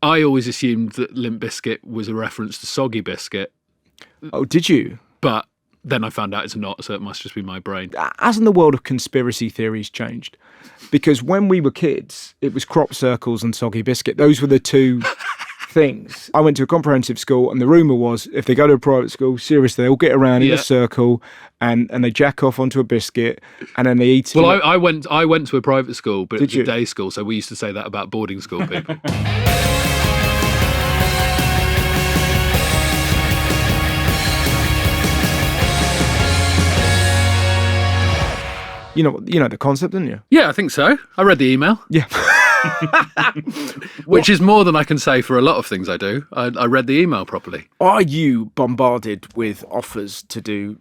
I always assumed that Limp Bizkit was a reference to Soggy Biscuit, Oh, did you? but then I found out it's not, so it must just be my brain. Hasn't the world of conspiracy theories changed? Because when we were kids, it was crop circles and soggy biscuit. Those were the two things. I went to a comprehensive school, and the rumour was if they go to a private school, seriously, they all get around in a circle and they jack off onto a biscuit and then they eat it. Well, I went to a private school, but it was you? a day school, so we used to say that about boarding school people. You know the concept, didn't you? Yeah, I think so. I read the email. Yeah. Which is more than I can say for a lot of things I do. I read the email properly. Are you bombarded with offers to do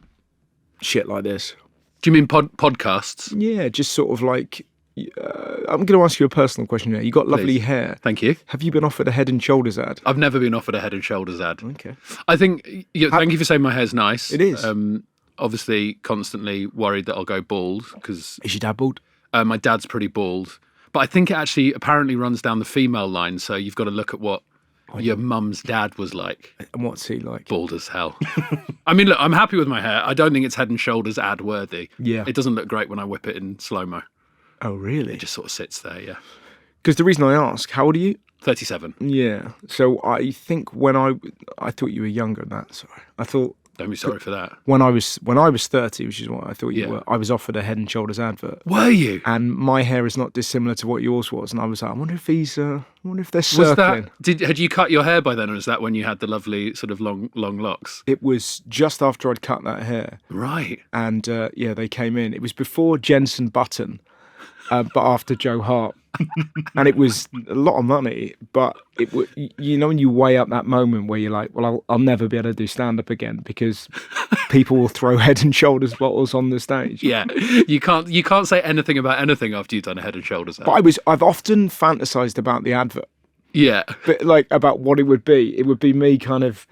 shit like this? Do you mean podcasts? Yeah, just sort of like... I'm going to ask you a personal question here. You got lovely hair. Thank you. Have you been offered a Head and Shoulders ad? I've never been offered a Head and Shoulders ad. Okay. I think... thank you for saying my hair's nice. It is. Obviously, constantly worried that I'll go bald because... Is your dad bald? My dad's pretty bald. But I think it actually apparently runs down the female line, so you've got to look at what your mum's dad was like. And what's he like? Bald as hell. I mean, look, I'm happy with my hair. I don't think it's Head and Shoulders ad worthy. Yeah. It doesn't look great when I whip it in slow-mo. Oh, really? It just sort of sits there, yeah. Because the reason I ask, how old are you? 37. Yeah. So I think when I thought you were younger than that. Sorry. I thought... Don't be sorry for that. When I was 30, which is what I thought you were, I was offered a Head and Shoulders advert. Were you? And my hair is not dissimilar to what yours was, and I was like, I wonder if they're circling. Had you cut your hair by then, or is that when you had the lovely sort of long locks? It was just after I'd cut that hair. Right. And they came in. It was before Jensen Button, but after Joe Hart. And it was a lot of money, but it would, when you weigh up that moment where you're like, well, I'll never be able to do stand-up again because people will throw Head and Shoulders bottles on the stage. Yeah, you can't say anything about anything after you've done a Head and Shoulders ad. But I've often fantasized about the advert. Yeah. But like about what it would be. It would be me kind of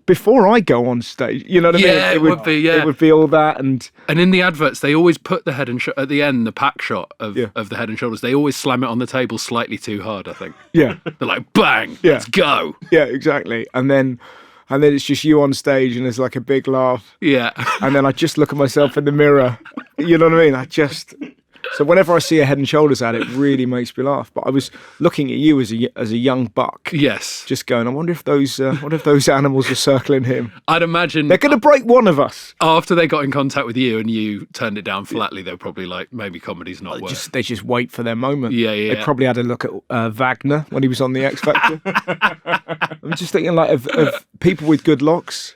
before I go on stage. You know what I mean? It would be. Yeah. It would be all that and in the adverts they always put the head and at the end, the pack shot of the Head and Shoulders. They always slam it on the table slightly too hard. I think. Yeah. They're like, bang, let's go. Yeah, exactly. And then it's just you on stage and there's like a big laugh. Yeah. And then I just look at myself in the mirror. You know what I mean? So whenever I see a Head and Shoulders ad, it really makes me laugh. But I was looking at you as a young buck. Yes. Just going, I wonder if those animals are circling him. I'd imagine they're going to break one of us. After they got in contact with you and you turned it down flatly, they're probably like, maybe comedy's not worth. They just wait for their moment. Yeah. They probably had a look at Wagner when he was on the X Factor. I'm just thinking like of people with good locks.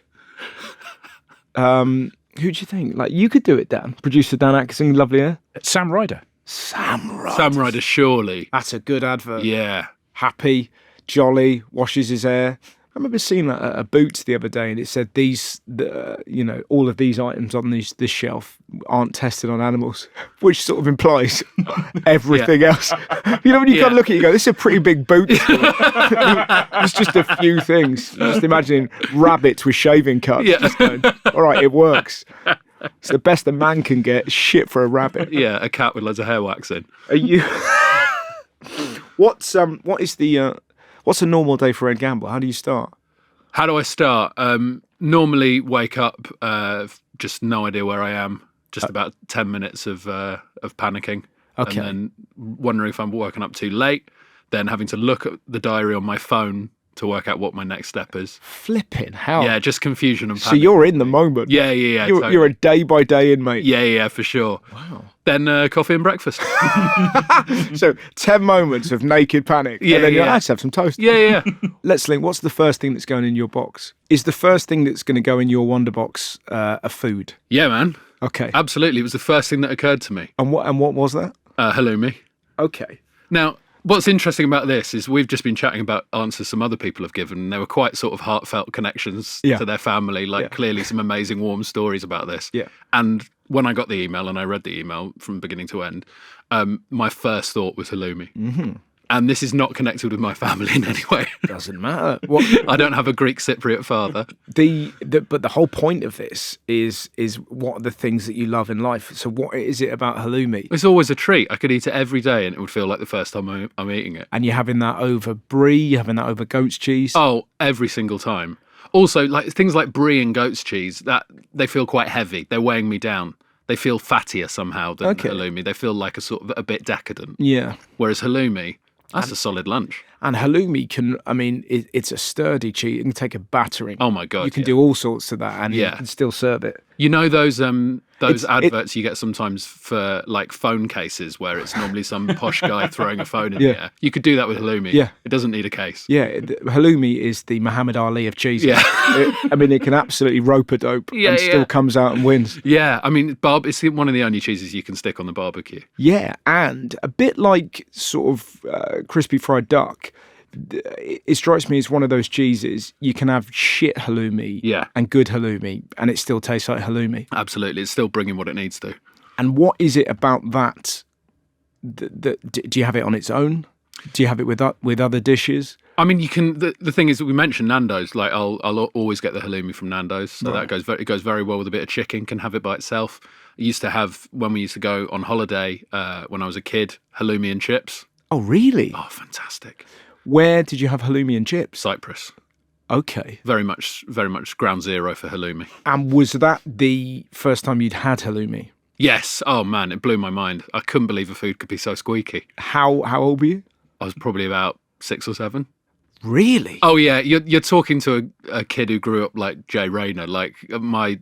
Who do you think? Like, you could do it, Dan. Producer Dan Atkinson, lovely hair. Sam Ryder. Sam Ryder, surely. That's a good advert. Yeah. Happy, jolly, washes his hair. I remember seeing that at a Boots the other day, and it said all of these items on this shelf aren't tested on animals, which sort of implies everything else. You know, when you kind of look at it, you go, this is a pretty big Boots store. It's just a few things. Just imagining rabbits with shaving cuts. Yeah. Just going, all right, it works. It's the best a man can get. Shit for a rabbit. Yeah, a cat with loads of hair wax in. Are you? What's a normal day for Ed Gamble? How do you start? How do I start? Normally wake up, just no idea where I am. Just about 10 minutes of panicking. Okay. And then wondering if I'm woken up too late. Then having to look at the diary on my phone to work out what my next step is. Flipping hell. Yeah, just confusion and panic. So you're in the moment. Yeah. You're a day-by-day inmate. Yeah, for sure. Wow. Then coffee and breakfast. So 10 moments of naked panic. Yeah, and then yeah. Let's have some toast. Yeah. Let's link. What's the first thing that's going in your box? Is the first thing that's going to go in your Wonder Box a food? Yeah, man. Okay. Absolutely. It was the first thing that occurred to me. And what was that? Halloumi. Okay. Now, what's interesting about this is we've just been chatting about answers some other people have given, and they were quite sort of heartfelt connections to their family, clearly some amazing warm stories about this. Yeah. And when I got the email and I read the email from beginning to end, my first thought was halloumi. Mm-hmm. And this is not connected with my family in any way. Doesn't matter. I don't have a Greek Cypriot father. But the whole point of this is what are the things that you love in life? So what is it about halloumi? It's always a treat. I could eat it every day and it would feel like the first time I'm eating it. And you're having that over brie, you're having that over goat's cheese? Oh, every single time. Also, like things like brie and goat's cheese, that they feel quite heavy. They're weighing me down. They feel fattier somehow than halloumi. They feel like a bit decadent. Yeah. Whereas halloumi, that's a solid lunch. And halloumi it's a sturdy cheese. You can take a battering. Oh my God. You can do all sorts to that and you can still serve it. You know those adverts you get sometimes for like phone cases where it's normally some posh guy throwing a phone in the air? You could do that with halloumi. Yeah. It doesn't need a case. Yeah, halloumi is the Muhammad Ali of cheese. Yeah. It can absolutely rope-a-dope and still comes out and wins. Yeah, I mean, it's one of the only cheeses you can stick on the barbecue. Yeah, and a bit like sort of crispy fried duck, it strikes me as one of those cheeses you can have shit halloumi and good halloumi and it still tastes like halloumi. Absolutely, it's still bringing what it needs to. And what is it about that do you have it on its own? Do you have it with other dishes? I mean, you can. The thing is that we mentioned Nando's. Like, I'll always get the halloumi from Nando's, so that goes very well with a bit of chicken. Can have it by itself. I used to have, when we used to go on holiday when I was a kid, halloumi and chips. Oh, really? Oh, fantastic. Where did you have halloumi and chips? Cyprus. Okay. Very much ground zero for halloumi. And was that the first time you'd had halloumi? Yes. Oh man, it blew my mind. I couldn't believe a food could be so squeaky. How old were you? I was probably about 6 or 7. Really? Oh yeah, you're talking to a kid who grew up like Jay Rayner. Like my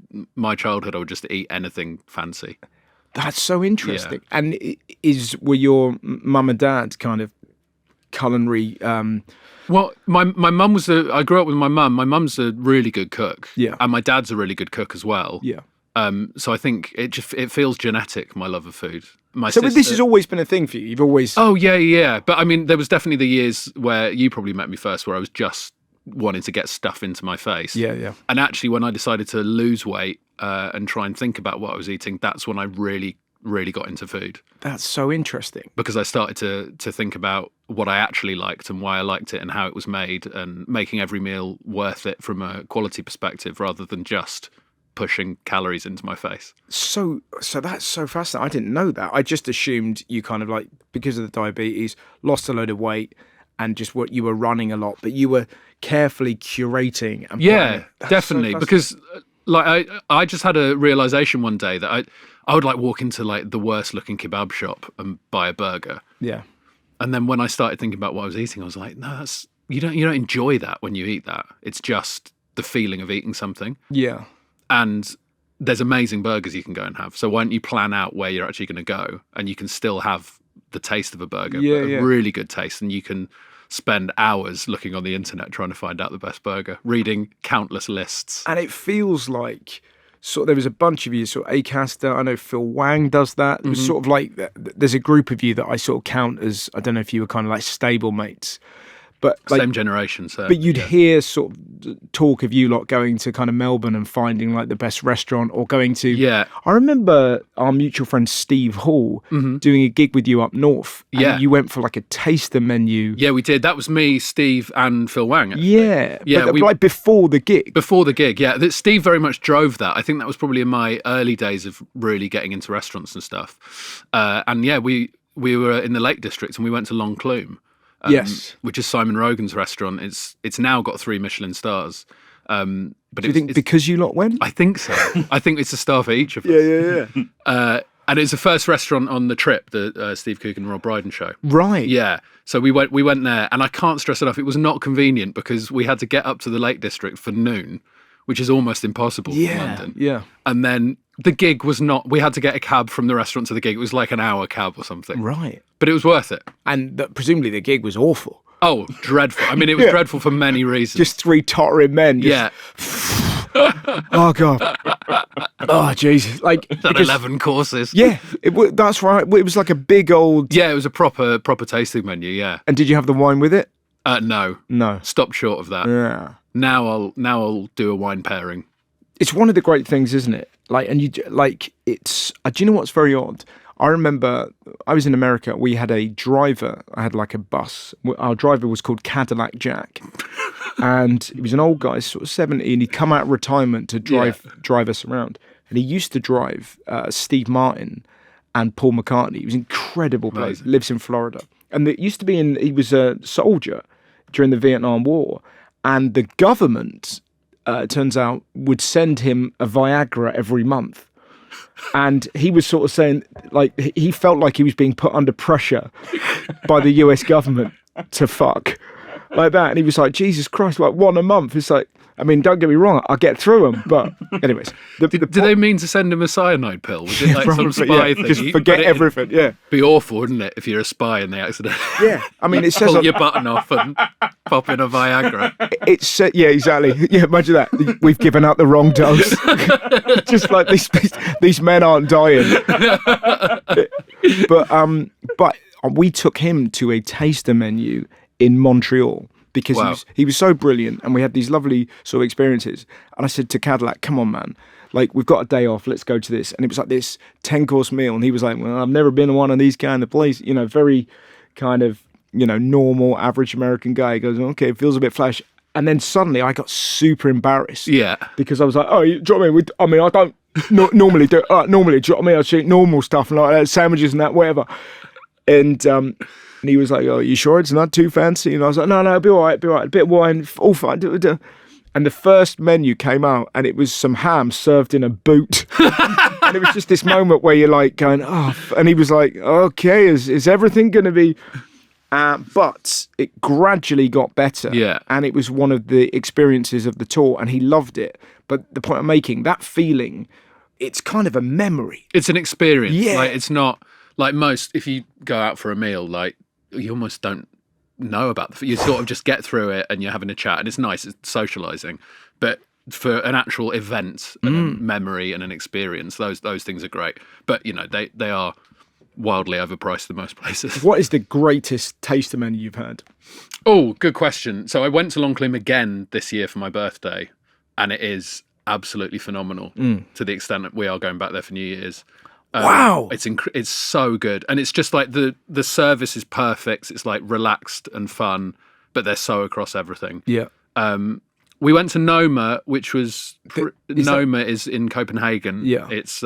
childhood, I would just eat anything fancy. That's so interesting. Yeah. And were your mum and dad kind of culinary? Well, my mum I grew up with my mum. My mum's a really good cook. Yeah. And my dad's a really good cook as well. Yeah. So I think it feels genetic, my love of food. But this has always been a thing for you? You've always... Oh, yeah. But I mean, there was definitely the years where you probably met me first, where I was just wanting to get stuff into my face. Yeah. And actually, when I decided to lose weight and try and think about what I was eating, that's when I really, really got into food. That's so interesting. Because I started to think about what I actually liked and why I liked it and how it was made and making every meal worth it from a quality perspective rather than just pushing calories into my face. So that's so fascinating. I didn't know that. I just assumed you kind of like, because of the diabetes, lost a load of weight and just what you were running a lot, but you were carefully curating. And definitely. So because like I just had a realization one day that I would like walk into like the worst looking kebab shop and buy a burger. Yeah. And then when I started thinking about what I was eating, I was like, no, you don't enjoy that when you eat that. It's just the feeling of eating something. Yeah. And there's amazing burgers you can go and have. So why don't you plan out where you're actually going to go and you can still have the taste of a burger, but a really good taste. And you can spend hours looking on the internet trying to find out the best burger, reading countless lists. And it feels like there was a bunch of you, sort of Acaster, I know Phil Wang does that. It was sort of like, there's a group of you that I sort of count as, I don't know if you were kind of like stable mates. But like, same generation, so. But you'd hear sort of talk of you lot going to kind of Melbourne and finding like the best restaurant or going to... Yeah. I remember our mutual friend Steve Hall doing a gig with you up north. And you went for like a taster menu. Yeah, we did. That was me, Steve and Phil Wang. Actually. Yeah. But like before the gig. Before the gig, yeah. Steve very much drove that. I think that was probably in my early days of really getting into restaurants and stuff. And yeah, we were in the Lake District and we went to Long Clume. Yes, which is Simon Rogan's restaurant. It's now got 3 Michelin stars. But do you think because you lot went? I think so. I think it's a star for each of us. Yeah. And it's the first restaurant on the trip, the Steve Coogan and Rob Brydon show. Right. Yeah. So we went there, and I can't stress enough. It was not convenient because we had to get up to the Lake District for noon, which is almost impossible from London. Yeah. And then the gig was not. We had to get a cab from the restaurant to the gig. It was like an hour cab or something. Right. But it was worth it. And presumably the gig was awful. Oh, dreadful. I mean, it was dreadful for many reasons. Just 3 tottering men. Yeah. Oh, God. Oh, Jesus. Like, 11 courses. Yeah, that's right. It was like a big old... Yeah, it was a proper tasting menu, yeah. And did you have the wine with it? No. Stopped short of that. Yeah. Now I'll do a wine pairing. It's one of the great things, isn't it? Like, and it's... do you know what's very odd? I remember I was in America. We had a driver. I had like a bus. Our driver was called Cadillac Jack. And he was an old guy, sort of 70, and he'd come out of retirement to drive us around. And he used to drive Steve Martin and Paul McCartney. He was an incredible bloke. Lives in Florida. And it used to be he was a soldier during the Vietnam War. And the government, it turns out, would send him a Viagra every month. And he was sort of saying, like, he felt like he was being put under pressure by the US government to fuck. Like that, and he was like, Jesus Christ, like one a month. It's like, I mean, don't get me wrong, I'll get through them, but anyways. Did they mean to send him a cyanide pill? Was it like some spy thing? Just forget everything, Be awful, wouldn't it, if you're a spy and they accidentally I mean, it says pull your button off and pop in a Viagra. It's exactly. Yeah, imagine that. We've given out the wrong dose. Just like these men aren't dying. But we took him to a taster menu in Montreal because he was so brilliant, and we had these lovely sort of experiences. And I said to Cadillac, come on, man, like, we've got a day off, let's go to this. And it was like this 10-course meal, and he was like, well, I've never been to one of these kind of places, very kind of, normal, average American guy. He goes, okay, it feels a bit flash. And then suddenly I got super embarrassed. Yeah. Because I was like, oh, do you know what I mean? I don't normally do it. Normally, do you know what I mean? I eat normal stuff and like that, sandwiches and that, whatever. And he was like, oh, you sure it's not too fancy? And I was like, no, it'll be all right, a bit of wine, all fine. And the first menu came out, and it was some ham served in a boot. And it was just this moment where you're like going, oh, and he was like, okay, is everything going to be... but it gradually got better. Yeah. And it was one of the experiences of the tour, and he loved it. But the point I'm making, that feeling, it's kind of a memory. It's an experience. Yeah. Like, it's not... Like most, if you go out for a meal, like, you almost don't know about you sort of just get through it and you're having a chat, and it's nice, it's socializing. But for an actual event and a memory and an experience, those things are great. But they are wildly overpriced in most places. What is the greatest taster menu you've had? Oh, good question. So I went to Longclimb again this year for my birthday, and it is absolutely phenomenal to the extent that we are going back there for New Year's. Wow, it's so good, and it's just like the service is perfect. It's like relaxed and fun, but they're so across everything. Yeah. We went to Noma, which was Noma is in Copenhagen. Yeah. It's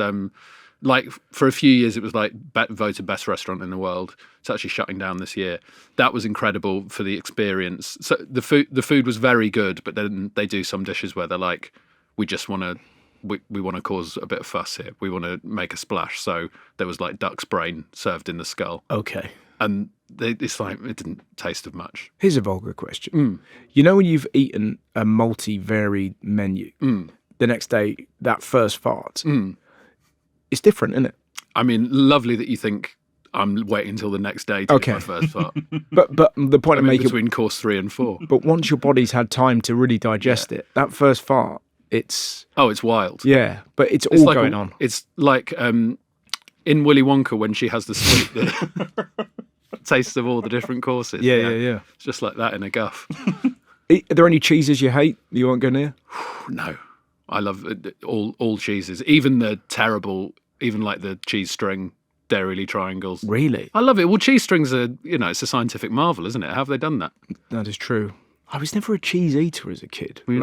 like for a few years it was like voted best restaurant in the world. It's actually shutting down this year. That was incredible for the experience. So the food was very good, but then they do some dishes where they're like, we just want to. We want to cause a bit of fuss here. We want to make a splash. So there was like duck's brain served in the skull. Okay. And it's like, it didn't taste of much. Here's a vulgar question. You know when you've eaten a multi-varied menu, the next day, that first fart, it's different, isn't it? I mean, lovely that you think I'm waiting until the next day to eat my first fart. But the point I'm making... Between course 3 and 4. But once your body's had time to really digest it, that first fart, it's wild. Yeah, but it's all like going on. It's like in Willy Wonka when she has the sweet the tastes of all the different courses. Yeah. It's just like that in a guff. Are there any cheeses you hate that you won't go near? No, I love all cheeses, even the terrible, even like the cheese string Dairy triangles. Really? I love it. Well, cheese strings are, it's a scientific marvel, isn't it? How have they done that? That is true. I was never a cheese eater as a kid. We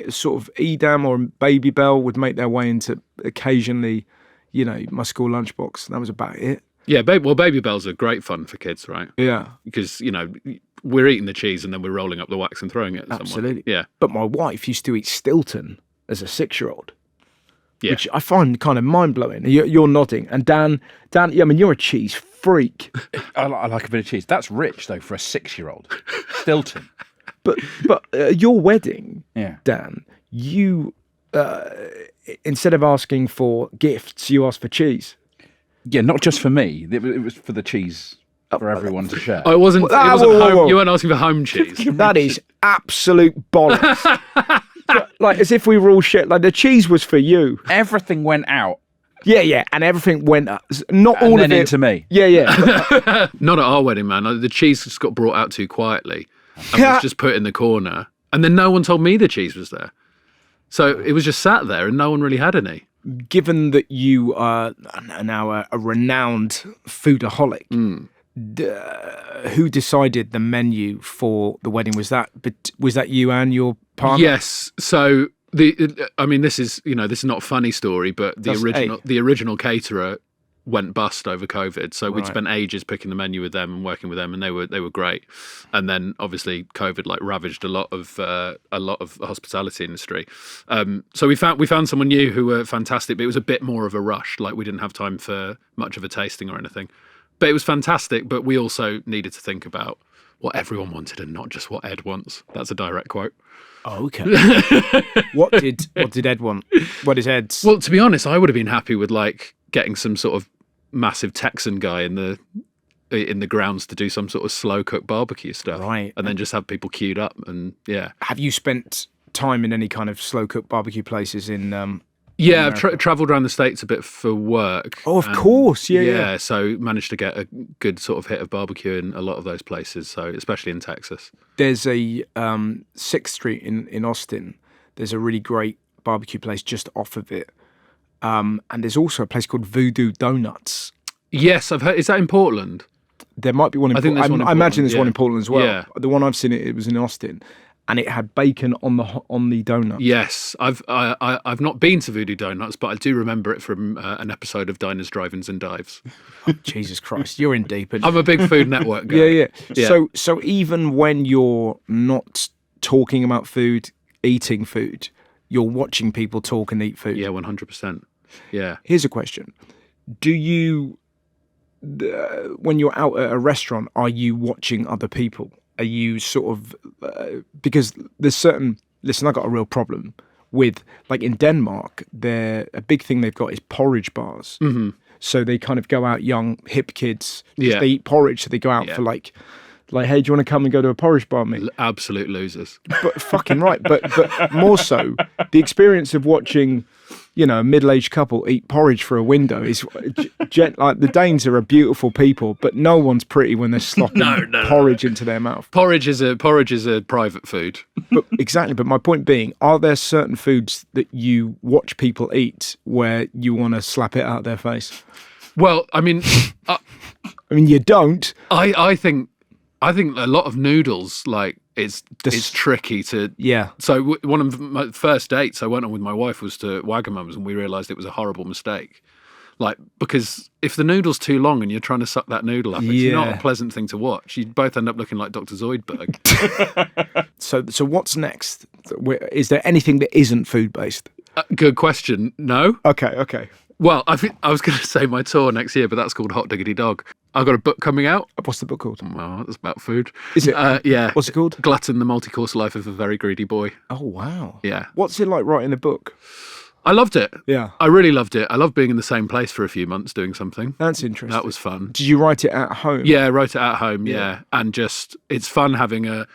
sort of Edam or Baby Bell would make their way into occasionally, my school lunchbox. That was about it. Yeah, Baby Bells are great fun for kids, right? Yeah. Because, we're eating the cheese and then we're rolling up the wax and throwing it at Absolutely. someone. Yeah. But my wife used to eat Stilton as a 6-year-old. Yeah. Which I find kind of mind-blowing. You're nodding. And Dan, I mean, you're a cheese freak. I like a bit of cheese. That's rich, though, for a 6-year-old. Stilton. But your wedding, Dan, you, instead of asking for gifts, you asked for cheese. Yeah, not just for me. It was for the cheese for everyone to share. Oh, it wasn't home. You weren't asking for home cheese. That is absolute bollocks. Like, as if we were all shit. Like, the cheese was for you. Everything went out. Yeah, and everything went up. Not all of it. And then into me. Yeah. Not at our wedding, man. The cheese just got brought out too quietly. And was just put in the corner. And then no one told me the cheese was there. So it was just sat there and no one really had any. given that you are now a renowned foodaholic, who decided the menu for the wedding? Was that you and your partner? Yes. So this is not a funny story, but the original caterer went bust over COVID. So we'd spent ages picking the menu with them and working with them, and they were great. And then obviously COVID ravaged a lot of the hospitality industry. So we found someone new who were fantastic, but it was a bit more of a rush. Like, we didn't have time for much of a tasting or anything. But it was fantastic. But we also needed to think about what everyone wanted and not just what Ed wants. That's a direct quote. Oh, okay. What did Ed want? What is Ed's? Well, to be honest, I would have been happy with getting some sort of massive Texan guy in the grounds to do some sort of slow cook barbecue stuff, right? And then just have people queued up, and yeah. Have you spent time in any kind of slow cook barbecue places in? Yeah, I've travelled around the States a bit for work. Oh, of course, yeah. So managed to get a good sort of hit of barbecue in a lot of those places. So especially in Texas. There's a 6th Street in Austin. There's a really great barbecue place just off of it. And there's also a place called Voodoo Donuts. Yes, I've heard. Is that in Portland? There might be one in Portland. I imagine there's one in Portland as well. Yeah. The one I've seen, it was in Austin, and it had bacon on the donut. Yes, I've not been to Voodoo Donuts, but I do remember it from an episode of Diners, Drive-ins and Dives. Oh, Jesus Christ, you're in deep. I'm a big Food Network guy. Yeah. So even when you're not talking about food, eating food, you're watching people talk and eat food. Yeah, 100%. Yeah. Here's a question: do you, when you're out at a restaurant, are you watching other people? Are you sort of because there's certain? Listen, I got a real problem with, like, in Denmark, a big thing they've got is porridge bars. Mm-hmm. So they kind of go out, young hip kids. Yeah. They eat porridge, so they go out for like, hey, do you want to come and go to a porridge bar, mate? Absolute losers. But fucking right. But more so, the experience of watching, a middle-aged couple eat porridge through a window is like, the Danes are a beautiful people, but no one's pretty when they're slopping porridge into their mouth. Porridge is a private food. But exactly. But my point being, are there certain foods that you watch people eat where you want to slap it out their face? Well, I mean, you don't. I think a lot of noodles, like, it's tricky to... Yeah. So one of my first dates I went on with my wife was to Wagamama's, and we realised it was a horrible mistake. Like, because if the noodle's too long and you're trying to suck that noodle up, it's not a pleasant thing to watch. You both end up looking like Dr. Zoidberg. So what's next? Is there anything that isn't food-based? Good question. No. Okay. Well, I was going to say my tour next year, but that's called Hot Diggity Dog. I've got a book coming out. What's the book called? Well, it's about food. Is it? Yeah. What's it called? Glutton, the Multi-Course Life of a Very Greedy Boy. Oh, wow. Yeah. What's it like writing a book? I loved it. Yeah. I really loved it. I loved being in the same place for a few months doing something. That's interesting. That was fun. Did you write it at home? Yeah, I wrote it at home, yeah. And just, it's fun having a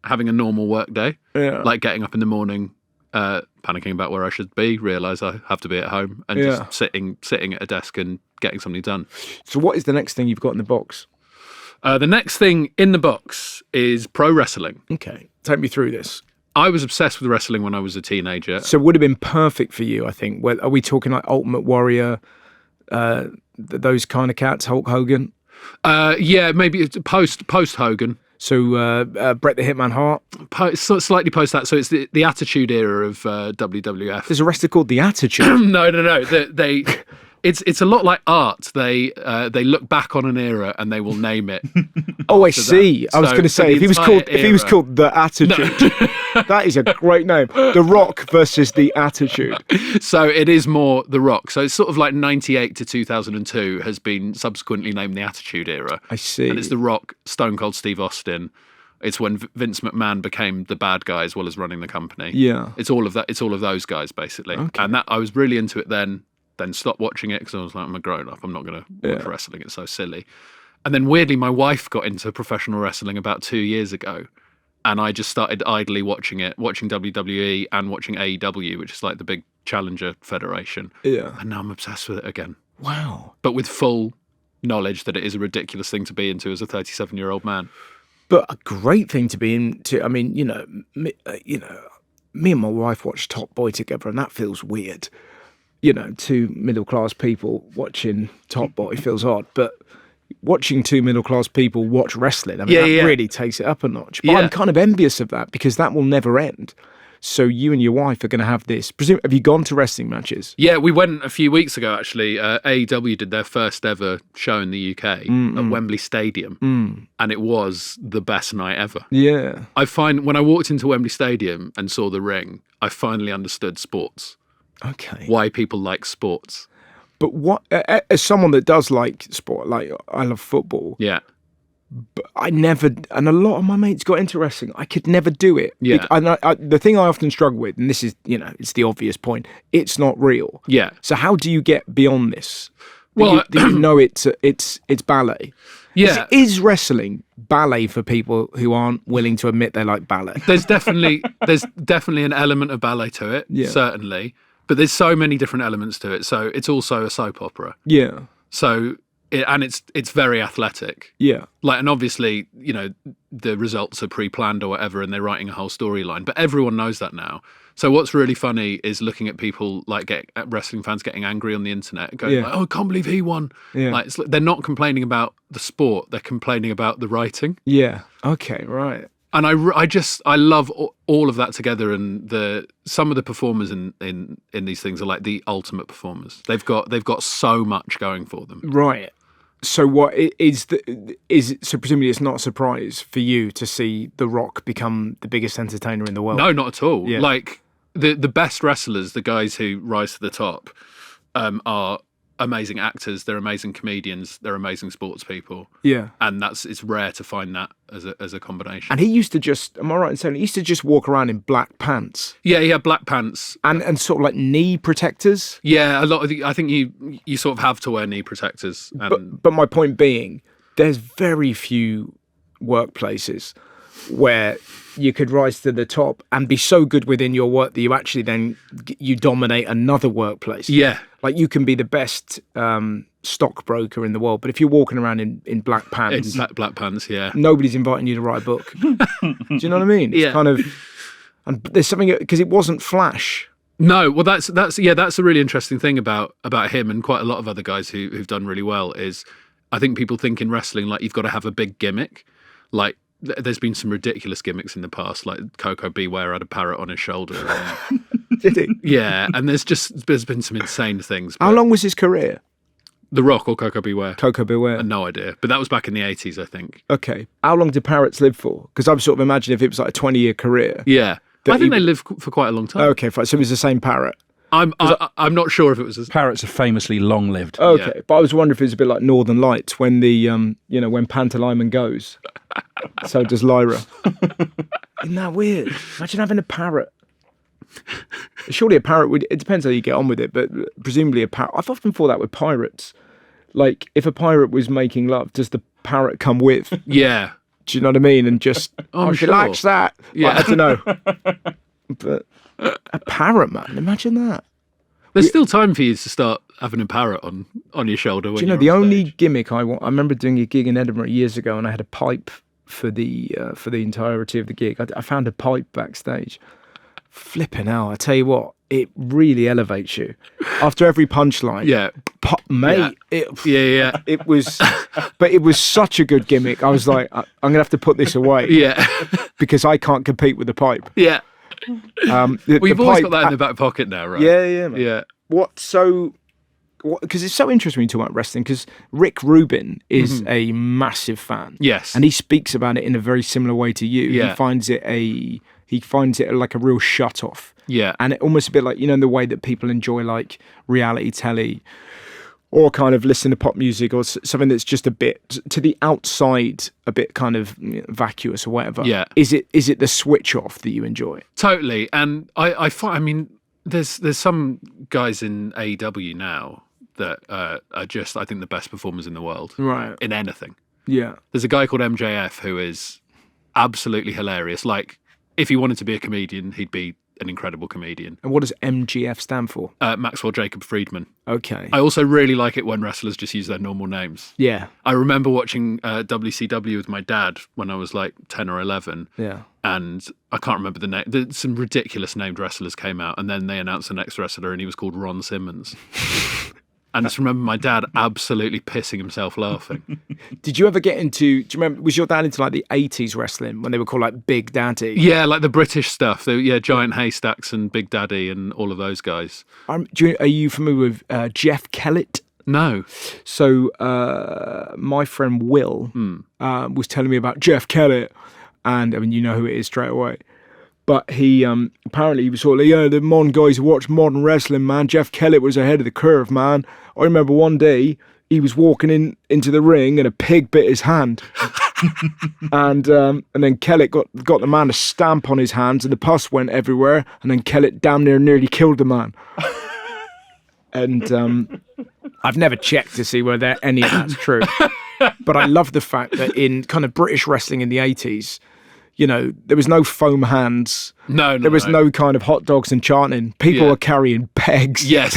having a normal work day. Yeah. Like getting up in the morning, panicking about where I should be, realise I have to be at home, and just sitting at a desk and getting something done. So what is the next thing you've got in the box? The next thing in the box is pro wrestling. Okay. Take me through this. I was obsessed with wrestling when I was a teenager. So it would have been perfect for you, I think. Are we talking like Ultimate Warrior, those kind of cats, Hulk Hogan? Yeah, maybe it's post Hogan. So Bret the Hitman Hart? Slightly post that. So it's the Attitude Era of WWF. There's a wrestler called The Attitude. No. It's a lot like art. They look back on an era and they will name it. Oh, I see. That. I was going to say, if he was called The Attitude, that is a great name. The Rock versus The Attitude. So it is more The Rock. So it's sort of like 98 to 2002 has been subsequently named the Attitude Era. I see. And it's The Rock, Stone Cold Steve Austin. It's when Vince McMahon became the bad guy as well as running the company. Yeah. It's all of that. It's all of those guys basically. Okay. And that I was really into it then stopped watching it because I was like, I'm a grown up. I'm not going to watch wrestling. It's so silly. And then weirdly, my wife got into professional wrestling about 2 years ago. And I just started idly watching WWE and watching AEW, which is like the big challenger federation. Yeah. And now I'm obsessed with it again. Wow. But with full knowledge that it is a ridiculous thing to be into as a 37-year-old man. But a great thing to be into. I mean, me and my wife watched Top Boy together, and that feels weird. you know, two middle-class people watching Top Boy feels odd, but watching two middle-class people watch wrestling, I mean, that really takes it up a notch. But I'm kind of envious of that because that will never end. So you and your wife are going to have this. Have you gone to wrestling matches? Yeah, we went a few weeks ago, actually. AEW did their first ever show in the UK at Wembley Stadium, and it was the best night ever. Yeah. I find when I walked into Wembley Stadium and saw the ring, I finally understood sports. Okay. Why people like sports. But what, as someone that does like sport, like I love football. Yeah. But I never, and a lot of my mates got into wrestling. I could never do it. Yeah. The thing I often struggle with, and this is, you know, it's the obvious point, it's not real. Yeah. So how do you get beyond this? Well, you know it's ballet. Yeah. Is wrestling ballet for people who aren't willing to admit they like ballet? There's definitely an element of ballet to it, certainly. But there's so many different elements to it. So it's also a soap opera. Yeah. So it's very athletic. Yeah. Like, and obviously, you know, the results are pre-planned or whatever, and they're writing a whole storyline. But everyone knows that now. So what's really funny is looking at people like wrestling fans getting angry on the internet, going, like, "Oh, I can't believe he won." Yeah. Like, they're not complaining about the sport; they're complaining about the writing. Yeah. Okay. Right. And I love all of that together, and some of the performers in these things are like the ultimate performers. They've got so much going for them. Right. So what so presumably it's not a surprise for you to see The Rock become the biggest entertainer in the world? No, not at all. Yeah. Like the best wrestlers, the guys who rise to the top, are amazing actors. They're amazing comedians. They're amazing sports people. Yeah. And it's rare to find that as a combination. And he used to am I right in saying he used to just walk around in black pants? Yeah, he had black pants and sort of like knee protectors. Yeah, a lot of I think you sort of have to wear knee protectors. But my point being, there's very few workplaces where you could rise to the top and be so good within your work that you actually then you dominate another workplace. Yeah. Like you can be the best stockbroker in the world, but if you're walking around in black pants, black pants, yeah, nobody's inviting you to write a book. Do you know what I mean? It's kind of, and there's something because it wasn't flash. No, well, that's a really interesting thing about him and quite a lot of other guys who've done really well is I think people think in wrestling like you've got to have a big gimmick, like. There's been some ridiculous gimmicks in the past, like Coco Beware had a parrot on his shoulder. Did he? Yeah, and there's been some insane things. How long was his career? The Rock or Coco Beware? Coco Beware. No idea, but that was back in the 80s, I think. Okay. How long did parrots live for? Because I'm sort of imagining if it was like a 20-year career. Yeah, I think they live for quite a long time. Okay, fine. So it was the same parrot. I'm not sure if it was. Parrots are famously long-lived. Okay, yeah. But I was wondering if it was a bit like Northern Lights when the when Pantalaimon goes, so does Lyra. Isn't that weird? Imagine having a parrot. Surely a parrot would. It depends how you get on with it, but presumably a parrot. I've often thought that with pirates. Like if a pirate was making love, does the parrot come with? Yeah. Do you know what I mean? And just she likes that. Yeah. Like, I don't know. But a parrot, man, imagine that. There's still time for you to start having a parrot on your shoulder. Do you know the only gimmick I remember doing a gig in Edinburgh years ago, and I had a pipe for the entirety of the gig. I found a pipe backstage. Flipping hell, I tell you what, it really elevates you after every punchline. Yeah, mate. Yeah. It was, but it was such a good gimmick. I was like, I'm gonna have to put this away. Yeah, because I can't compete with the pipe. Yeah. You've always got that in the back pocket now, right? Yeah, man. Yeah. Because it's so interesting when you talk about wrestling, because Rick Rubin is a massive fan. Yes. And he speaks about it in a very similar way to you. Yeah. He finds it like a real shut off. Yeah. And it almost a bit like, the way that people enjoy like reality telly or kind of listen to pop music or something that's just a bit to the outside, a bit kind of vacuous or whatever. Yeah. Is it the switch off that you enjoy? Totally. And I find, I mean, there's some guys in AEW now that are just, I think, the best performers in the world. Right. In anything. Yeah. There's a guy called MJF who is absolutely hilarious. Like, if he wanted to be a comedian, he'd be an incredible comedian. And what does MGF stand for? Maxwell Jacob Friedman. Okay. I also really like it when wrestlers just use their normal names. Yeah. I remember watching WCW with my dad when I was like 10 or 11. Yeah. and I can't remember the name. Some ridiculous named wrestlers came out, and then they announced the next wrestler, and he was called Ron Simmons. And I just remember my dad absolutely pissing himself laughing. Did you ever get into? Do you remember? Was your dad into like the 80s wrestling when they were called like Big Daddy? Yeah, like the British stuff. Giant Haystacks and Big Daddy and all of those guys. Are you familiar with Jeff Kellett? No. So my friend Will was telling me about Jeff Kellett, and I mean, you know who it is straight away. But he apparently he was sort of the modern guys who watch modern wrestling, man. Jeff Kellett was ahead of the curve, man. I remember one day he was walking into the ring and a pig bit his hand, and then Kellett got the man a stamp on his hands and the pus went everywhere, and then Kellett damn nearly killed the man. And I've never checked to see whether any of that's true, but I love the fact that in kind of British wrestling in the 80s. There was no foam hands. No. There was no kind of hot dogs and chanting. People were carrying pigs. Yeah.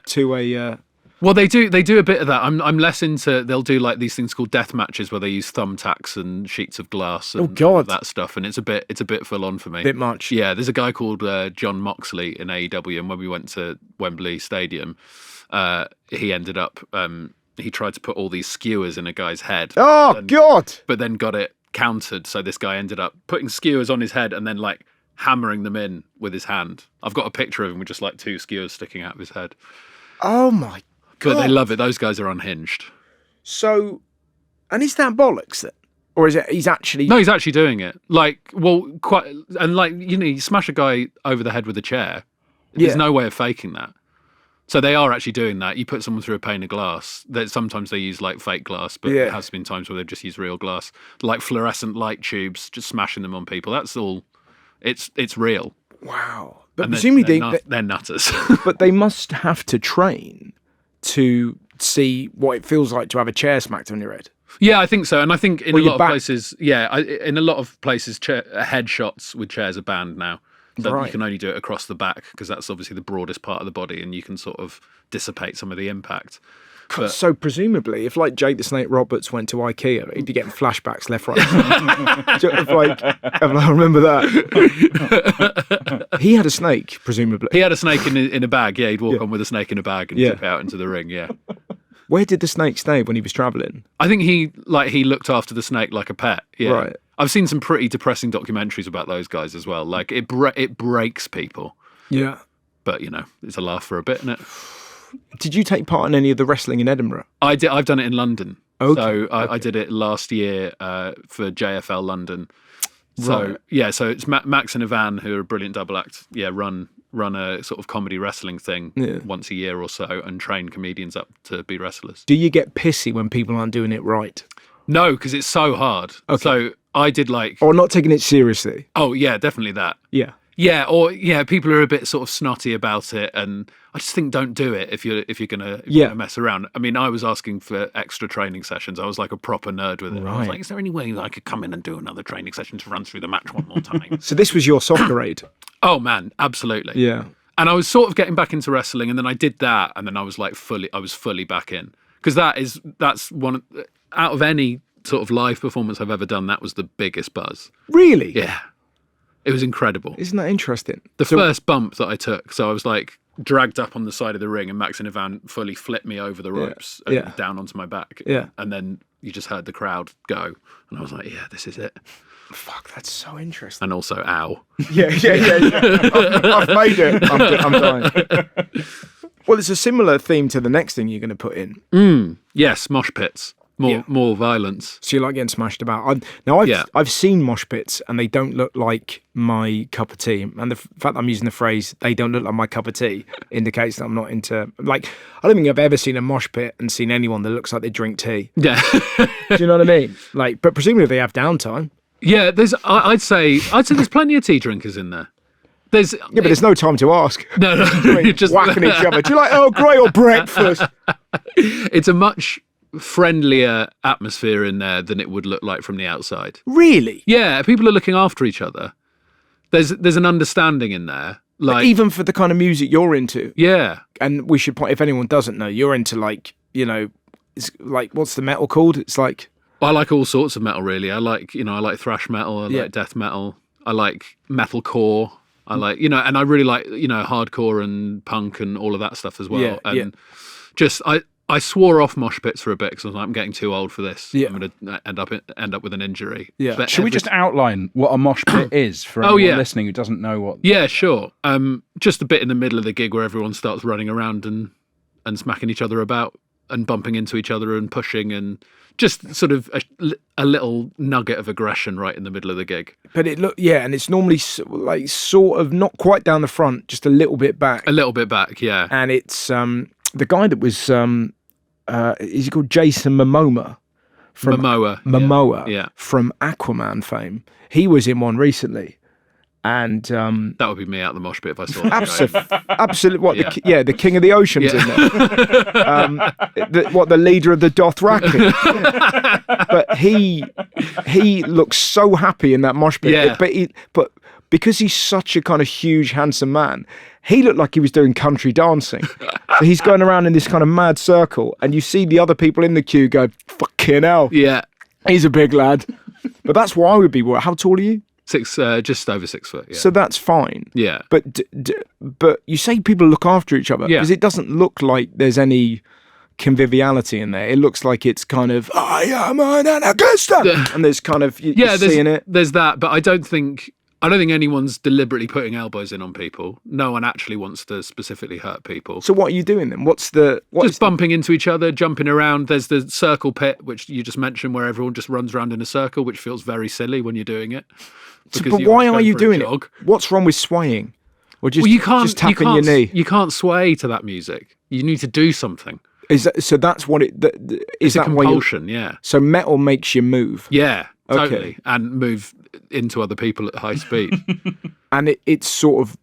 To a. Well, they do a bit of that. I'm less into. They'll do like these things called death matches where they use thumbtacks and sheets of glass and all that stuff, and it's a bit full on for me. Bit much. Yeah, there's a guy called John Moxley in AEW, and when we went to Wembley Stadium, he ended up. He tried to put all these skewers in a guy's head. Oh God! But then got it countered, so this guy ended up putting skewers on his head and then like hammering them in with his hand. I've got a picture of him with just like two skewers sticking out of his head. Oh my God. But they love it. Those guys are unhinged. So, and is that bollocks then? Or is it he's actually... No, he's actually doing it. You smash a guy over the head with a chair. There's no way of faking that. So they are actually doing that. You put someone through a pane of glass. Sometimes they use like fake glass, but there has been times where they've just used real glass, like fluorescent light tubes, just smashing them on people. That's all. It's real. Wow. But and presumably they're nutters. But they must have to train to see what it feels like to have a chair smacked on your head. Yeah, I think so. And I think in a lot of places, headshots with chairs are banned now. So you can only do it across the back because that's obviously the broadest part of the body, and you can sort of dissipate some of the impact. So presumably, if like Jake the Snake Roberts went to IKEA, he'd be getting flashbacks left, right. I remember that. He had a snake, presumably. He had a snake in a bag. Yeah, he'd walk on with a snake in a bag and jump out into the ring. Yeah. Where did the snake stay when he was travelling? I think he looked after the snake like a pet. Yeah. Right. I've seen some pretty depressing documentaries about those guys as well. Like it breaks people. Yeah. But it's a laugh for a bit, isn't it? Did you take part in any of the wrestling in Edinburgh? I did. I've done it in London. Okay. So I did it last year for JFL London. So so it's Max and Ivan, who are a brilliant double act. Yeah, run a sort of comedy wrestling thing once a year or so, and train comedians up to be wrestlers. Do you get pissy when people aren't doing it right? No, because it's so hard. Okay. So I did or not taking it seriously. Oh yeah, definitely that. Yeah. Yeah, or people are a bit sort of snotty about it, and I just think don't do it if you're gonna mess around. I mean, I was asking for extra training sessions. I was like a proper nerd with it. Right. I was like, is there any way I could come in and do another training session to run through the match one more time? So this was your soccer aid? Oh man, absolutely. Yeah. And I was sort of getting back into wrestling, and then I did that, and then I was like fully back in, because that's one out of any sort of live performance I've ever done. That was the biggest buzz. Really? Yeah. It was incredible. Isn't that interesting? The first bump that I took, so I was like dragged up on the side of the ring, and Max and Ivan fully flipped me over the ropes and down onto my back. Yeah. And then you just heard the crowd go, and I was like, yeah, this is it. Fuck, that's so interesting. And also, ow. Yeah. I've made it. I'm dying. Well, it's a similar theme to the next thing you're going to put in. Yes, mosh pits. More violence. So you like getting smashed about. I've seen mosh pits, and they don't look like my cup of tea. And the fact that I'm using the phrase "they don't look like my cup of tea" indicates that I'm not into. Like, I don't think I've ever seen a mosh pit and seen anyone that looks like they drink tea. Yeah. Do you know what I mean? Like, but presumably they have downtime. Yeah, I'd say there's plenty of tea drinkers in there. But there's no time to ask. No, you're just whacking each other. Do you like Earl Grey or breakfast? It's a much friendlier atmosphere in there than it would look like from the outside. Really? Yeah, people are looking after each other. There's an understanding in there. Like, even for the kind of music you're into. Yeah. And we should point, if anyone doesn't know, you're into it's like, what's the metal called? It's like I like all sorts of metal, really. I like thrash metal. I like death metal. I like metalcore. I like, and I really like, hardcore and punk and all of that stuff as well. Just, I swore off mosh pits for a bit because I was like, I'm getting too old for this. I'm going to end up with an injury. Yeah. Should we just outline what a mosh pit is for anyone listening who doesn't know what? Yeah, sure. Just a bit in the middle of the gig where everyone starts running around and smacking each other about and bumping into each other and pushing and just sort of a little nugget of aggression right in the middle of the gig. But and it's normally like sort of not quite down the front, just a little bit back. A little bit back, yeah. And it's the guy that was is he called Jason Momoa? Momoa, from Aquaman fame. He was in one recently. And that would be me out the mosh pit if I saw that. Absolutely. What? The king of the ocean's in there. The leader of the Dothraki. But he looks so happy in that mosh pit. Yeah. But because he's such a kind of huge, handsome man, he looked like he was doing country dancing. So he's going around in this kind of mad circle, and you see the other people in the queue go, "Fucking hell!" Yeah, he's a big lad. But that's why I would be worried. How tall are you? Just over 6 foot. Yeah. So that's fine. Yeah. But you say people look after each other because it doesn't look like there's any conviviality in there. It looks like it's kind of I am an anarchist, and there's kind of you're seeing it. There's that, but I don't think anyone's deliberately putting elbows in on people. No one actually wants to specifically hurt people. So what are you doing then? Just bumping into each other, jumping around. There's the circle pit, which you just mentioned, where everyone just runs around in a circle, which feels very silly when you're doing it. But why are you doing it? What's wrong with swaying? Or just tapping your knee? You can't sway to that music. You need to do something. So that's what it is. It's that a compulsion, yeah. So metal makes you move. Yeah, totally, and move into other people at high speed. And it's sort of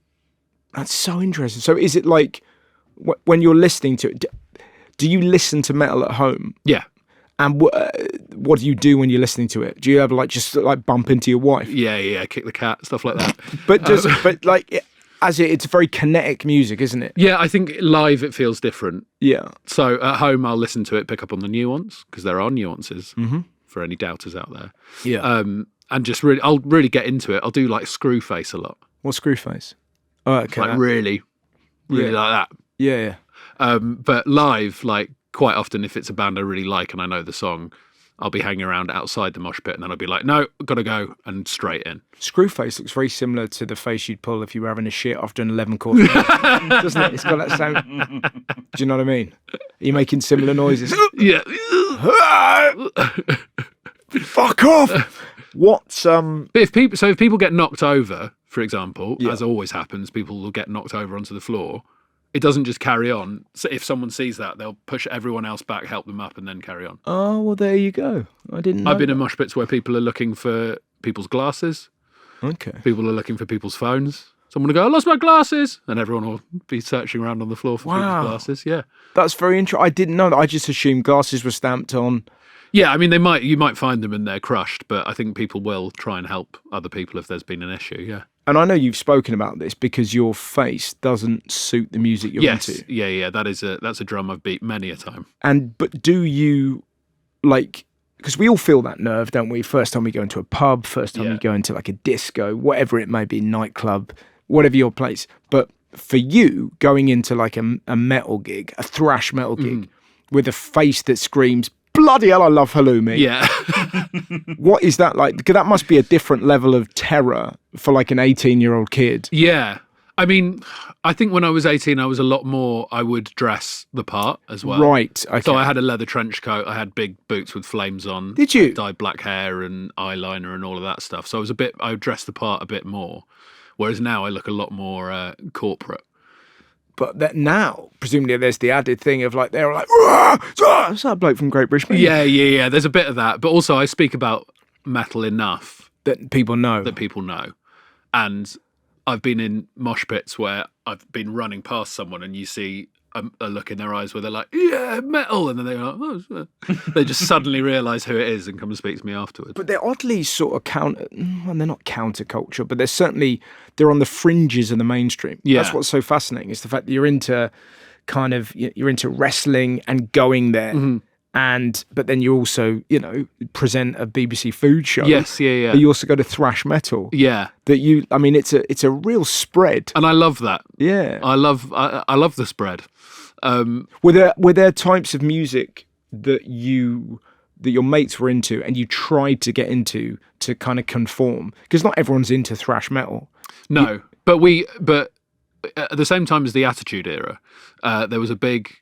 that's so interesting. So is it like when you're listening to it? Do you listen to metal at home? Yeah. And what do you do when you're listening to it? Do you ever just bump into your wife? Yeah, kick the cat, stuff like that. It's very kinetic music, isn't it? Yeah, I think live it feels different. Yeah. So at home I'll listen to it, pick up on the nuance because there are nuances for any doubters out there. Yeah. And just I'll really get into it. I'll do like Screwface a lot. What's Screwface? Oh, okay. Like really like that. Yeah. But live, like quite often, if it's a band I really like and I know the song, I'll be hanging around outside the mosh pit and then I'll be like, no, gotta go, and straight in. Screwface looks very similar to the face you'd pull if you were having a shit after an 11-course meal, doesn't it? It's got that sound. Do you know what I mean? Are you making similar noises? Yeah. Fuck off! What's But if people get knocked over, for example, as always happens, people will get knocked over onto the floor. It doesn't just carry on. So if someone sees that, they'll push everyone else back, help them up, and then carry on. Oh, well, there you go. I didn't know. I've been in mosh pits where people are looking for people's glasses. Okay. People are looking for people's phones. Someone will go, I lost my glasses. And everyone will be searching around on the floor for people's glasses. Yeah. That's very interesting. I didn't know that. I just assumed glasses were stamped on. Yeah, I mean, you might find them and they're crushed, but I think people will try and help other people if there's been an issue, yeah. And I know you've spoken about this because your face doesn't suit the music you're into. Yeah, that's a drum I've beat many a time. But do you, because we all feel that nerve, don't we? First time we go into a pub, first time you go into a disco, whatever it may be, nightclub, whatever your place. But for you, going into a metal gig, a thrash metal gig, with a face that screams, bloody hell, I love halloumi. Yeah. What is that like? Because that must be a different level of terror for an 18-year-old kid. Yeah. I mean, I think when I was 18, I was a lot more, I would dress the part as well. Right. Okay. So I had a leather trench coat. I had big boots with flames on. Did you? I dyed black hair and eyeliner and all of that stuff. So I would dress the part a bit more. Whereas now I look a lot more corporate. But that now, presumably, there's the added thing of they're like, "Is that bloke from Great British Media?" Yeah. There's a bit of that, but also I speak about metal enough that people know. And I've been in mosh pits where I've been running past someone, and you see a look in their eyes where they're like, "Yeah, metal," and then they're like, "Oh," they just suddenly realise who it is and come and speak to me afterwards. But they're oddly sort of they're not counterculture, but they're on the fringes of the mainstream. Yeah. That's what's so fascinating, is the fact that you're into wrestling and going there. but then you also, present a BBC food show. Yes, yeah. But you also go to thrash metal. Yeah. It's a real spread. And I love that. Yeah. I love the spread. Were there types of music that your mates were into and you tried to get into to kind of conform? Because not everyone's into thrash metal. No, but at the same time as the Attitude Era, there was a big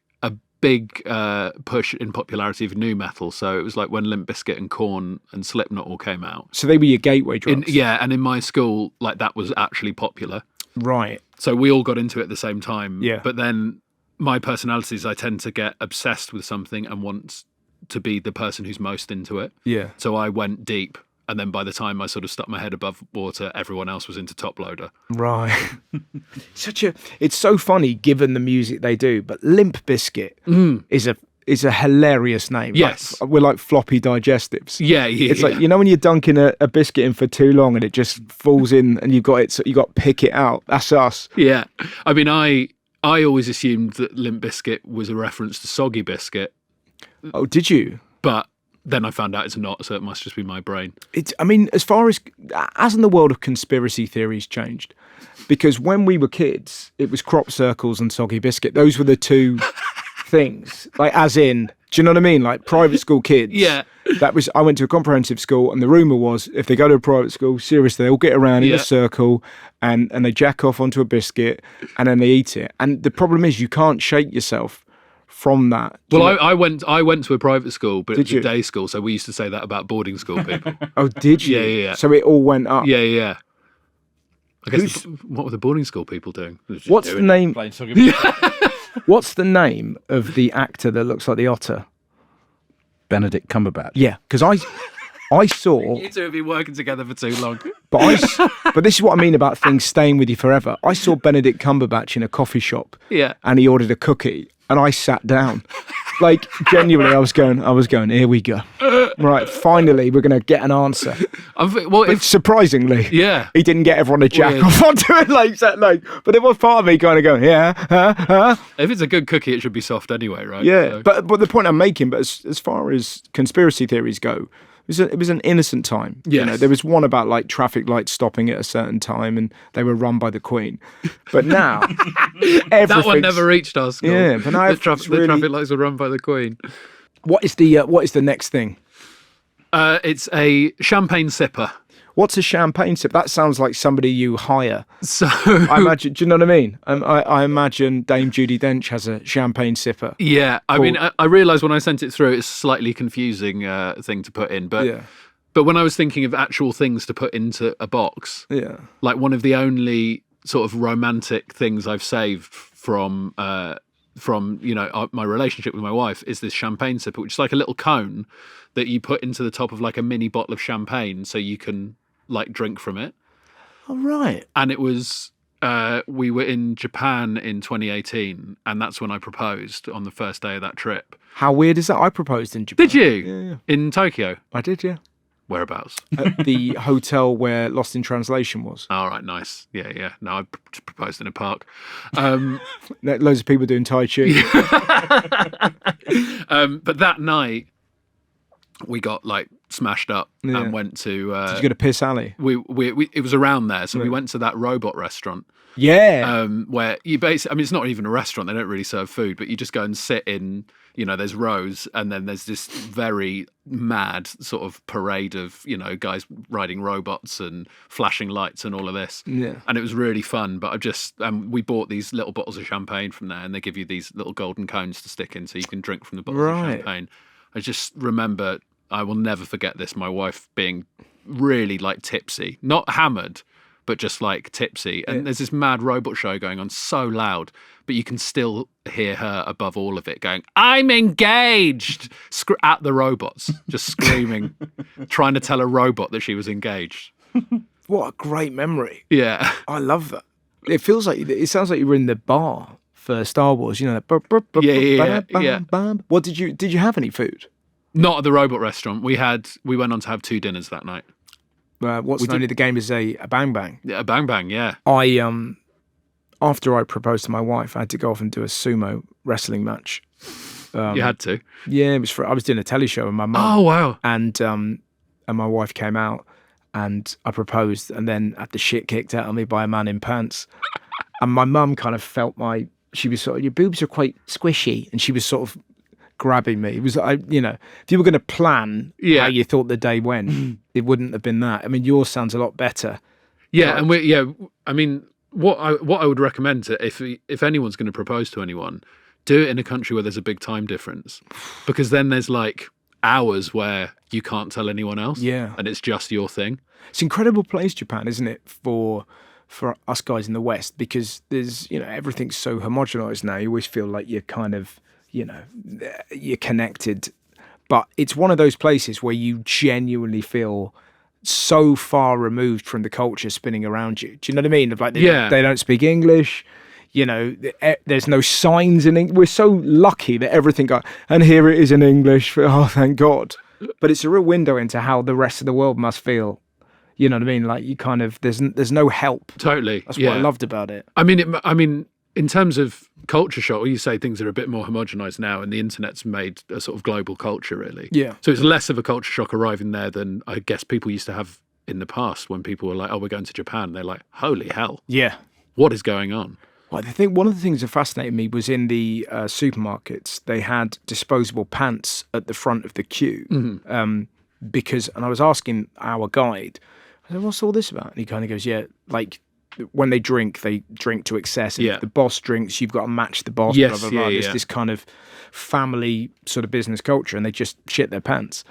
push in popularity of nu metal. So it was like when Limp Bizkit and Korn and Slipknot all came out. So they were your gateway drugs. And in my school, like that was actually popular. Right. So we all got into it at the same time. Yeah. But then my personality is I tend to get obsessed with something and want to be the person who's most into it. Yeah. So I went deep. And then by the time I sort of stuck my head above water, everyone else was into Top Loader. Right. It's so funny given the music they do, but Limp Bizkit is a hilarious name. Yes. We're like floppy digestives. Yeah. It's like, when you're dunking a biscuit in for too long and it just falls in and you've got it, so you got to pick it out. That's us. Yeah. I mean, I always assumed that Limp Bizkit was a reference to Soggy Biscuit. Oh, did you? But then I found out it's not, so it must just be my brain. As far as hasn't the world of conspiracy theories changed? Because when we were kids, it was crop circles and Soggy Biscuit. Those were the two things. Like, as in, do you know what I mean? Like private school kids. Yeah. I went to a comprehensive school, and the rumour was if they go to a private school, seriously, they all get around in a circle and they jack off onto a biscuit and then they eat it. And the problem is you can't shake yourself from that. Well, I went to a private school, but it was a day school, so we used to say that about boarding school people. Oh, did you? Yeah. So it all went up. Yeah. I guess what were the boarding school people doing? What's the name? Playing Soggy. What's the name of the actor that looks like the otter? Benedict Cumberbatch. Yeah, because I saw. You two have been working together for too long. But this is what I mean about things staying with you forever. I saw Benedict Cumberbatch in a coffee shop. Yeah. And he ordered a cookie, and I sat down. Like, genuinely, I was going, here we go. Right, finally, we're going to get an answer. But surprisingly, he didn't get everyone to jack off onto it but there was part of me kind of going, If it's a good cookie, it should be soft anyway, right? Yeah, so. But the point I'm making, as far as conspiracy theories go, it was an innocent time. Yes. There was one about like traffic lights stopping at a certain time and they were run by the Queen. But now that one never reached our school. Yeah, but now the traffic lights were run by the Queen. What is the next thing? It's a champagne sipper. What's a champagne sip? That sounds like somebody you hire. So I imagine. Do you know what I mean? I imagine Dame Judi Dench has a champagne sipper. Yeah, I mean, I realised when I sent it through, it's a slightly confusing thing to put in, but when I was thinking of actual things to put into a box, like one of the only sort of romantic things I've saved from my relationship with my wife is this champagne sipper, which is like a little cone that you put into the top of like a mini bottle of champagne, so you can like drink from it. Oh, right. And it was we were in Japan in 2018, and that's when I proposed on the first day of that trip. How weird is that? I proposed in Japan. Did you? Yeah. In Tokyo? I did, yeah. Whereabouts? At the hotel where Lost in Translation was. All right, nice. Yeah. No, I proposed in a park. Loads of people doing Tai Chi. But that night, we got like smashed up and went to. Did you go to Piss Alley? We it was around there, so we went to that robot restaurant. Yeah. Where you basically, I mean, it's not even a restaurant; they don't really serve food, but you just go and sit in. There's rows, and then there's this very mad sort of parade of guys riding robots and flashing lights and all of this. Yeah. And it was really fun. But we bought these little bottles of champagne from there, and they give you these little golden cones to stick in, so you can drink from the bottles of champagne. I just remember, I will never forget this, my wife being really like tipsy, not hammered, but just like tipsy. And there's this mad robot show going on so loud, but you can still hear her above all of it going, "I'm engaged!" at the robots, just screaming, trying to tell a robot that she was engaged. What a great memory. Yeah. I love that. It sounds like you were in the bar for Star Wars, Yeah. What did you have any food? Not at the robot restaurant. We went on to have 2 dinners that night. What's known in the game as a bang bang. Yeah, a bang bang, yeah. After I proposed to my wife, I had to go off and do a sumo wrestling match You had to. Yeah, it was I was doing a telly show with my mum. Oh wow! And my wife came out, and I proposed, and then had the shit kicked out of me by a man in pants. And my mum kind of felt she was sort of, your boobs are quite squishy, and she was sort of grabbing me. It was, if you were going to plan how you thought the day went, it wouldn't have been that. I mean, yours sounds a lot better. Yeah, and I mean, what I would recommend if anyone's going to propose to anyone, do it in a country where there's a big time difference, because then there's like hours where you can't tell anyone else. Yeah, and it's just your thing. It's an incredible place, Japan, isn't it, for us guys in the West, because there's, everything's so homogenized now. You always feel like you're kind of, you're connected, but it's one of those places where you genuinely feel so far removed from the culture spinning around you. Do you know what I mean? Like they don't speak English. There's no signs in English. We're so lucky that everything and here it is in English. Oh, thank God. But it's a real window into how the rest of the world must feel. You know what I mean? Like, you kind of, there's no help. Totally. That's what I loved about it. I mean, in terms of culture shock, you say things are a bit more homogenized now, and the internet's made a sort of global culture, really. Yeah. So it's less of a culture shock arriving there than I guess people used to have in the past, when people were like, oh, we're going to Japan. They're like, holy hell. Yeah. What is going on? Well, I think one of the things that fascinated me was in the supermarkets, they had disposable pants at the front of the queue. Mm-hmm. And I was asking our guide, I said, what's all this about? And he kind of goes, yeah, like when they drink to excess. And if the boss drinks, you've got to match the boss. Yes, blah, blah, blah. There's this kind of family sort of business culture, and they just shit their pants.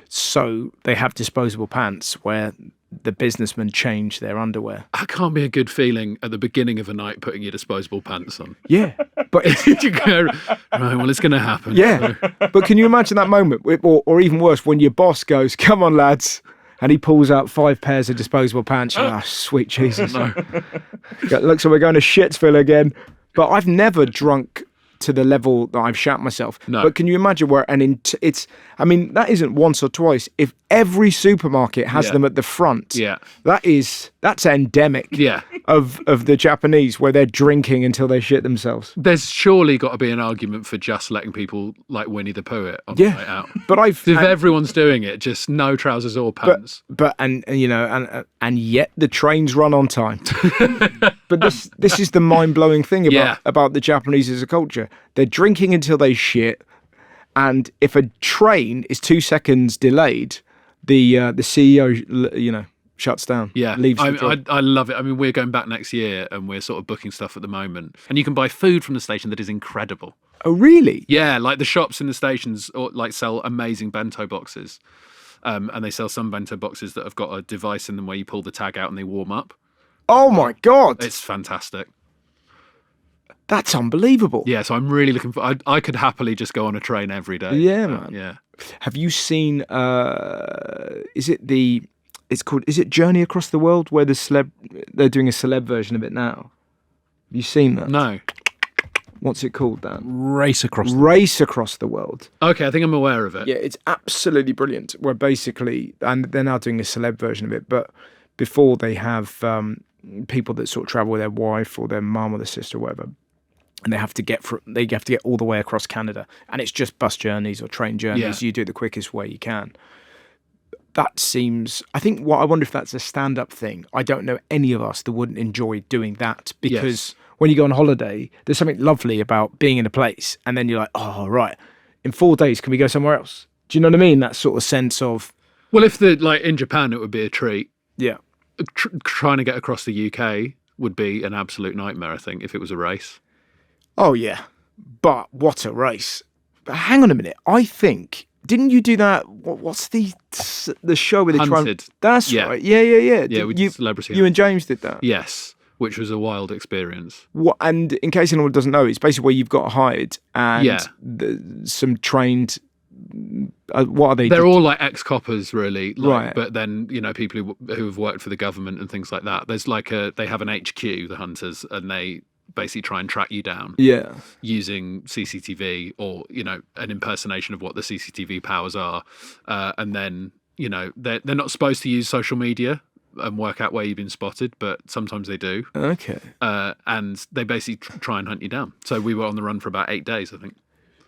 So they have disposable pants where the businessmen change their underwear. That can't be a good feeling at the beginning of a night, putting your disposable pants on. Yeah. But you go, right, well, it's going to happen. Yeah. So. But can you imagine that moment? Or even worse, when your boss goes, come on, lads, and he pulls out 5 pairs of disposable pants. You're like, oh, sweet Jesus. No. Looks like we're going to Shitsville again. But I've never drunk to the level that I've shat myself. No. But can you imagine where that isn't once or twice. If every supermarket has them at the front, that's endemic of the Japanese, where they're drinking until they shit themselves. There's surely got to be an argument for just letting people like Winnie the Pooh it on the night out. But if everyone's doing it, just no trousers or pants. But yet the trains run on time. But this is the mind-blowing thing about the Japanese as a culture. They're drinking until they shit, and if a train is 2 seconds delayed, the CEO, shuts down. Yeah, leaves. I love it. I mean, we're going back next year, and we're sort of booking stuff at the moment, and you can buy food from the station that is incredible. Oh, really? Yeah, like the shops in the stations sell amazing bento boxes, and they sell some bento boxes that have got a device in them where you pull the tag out and they warm up. Oh my God! It's fantastic. That's unbelievable. Yeah, so I'm really looking for. I could happily just go on a train every day. Yeah, man. Yeah. Have you seen? Is it Journey Across the World, where they're doing a celeb version of it now? Have you seen that? No. What's it called, Dan? Race Across the World. Okay, I think I'm aware of it. Yeah, it's absolutely brilliant. Where basically, and they're now doing a celeb version of it, but before they have people that sort of travel with their wife or their mum or their sister or whatever, and they have to get all the way across Canada, and it's just bus journeys or train journeys. Yeah. You do it the quickest way you can. That seems. I wonder if that's a stand-up thing. I don't know any of us that wouldn't enjoy doing that, because when you go on holiday, there's something lovely about being in a place, and then you're like, oh right, in 4 days can we go somewhere else? Do you know what I mean? That sort of sense of. Well, if in Japan, it would be a treat. Yeah. Trying to get across the UK would be an absolute nightmare, I think, if it was a race. Oh, yeah. But what a race. But hang on a minute. I think, didn't you do that? What's the show with the Hunted. That's right. Yeah. Yeah, we did Celebrity You and James did that? Yes, which was a wild experience. And in case anyone doesn't know, it's basically where you've got hired and some trained. What are they? They're all like ex-coppers, really. Right. But then, people who have worked for the government and things like that. There's they have an HQ, the hunters, and they basically try and track you down. Yeah. Using CCTV or, an impersonation of what the CCTV powers are. And then, they're not supposed to use social media and work out where you've been spotted, but sometimes they do. Okay. And they basically try and hunt you down. So we were on the run for about 8 days, I think.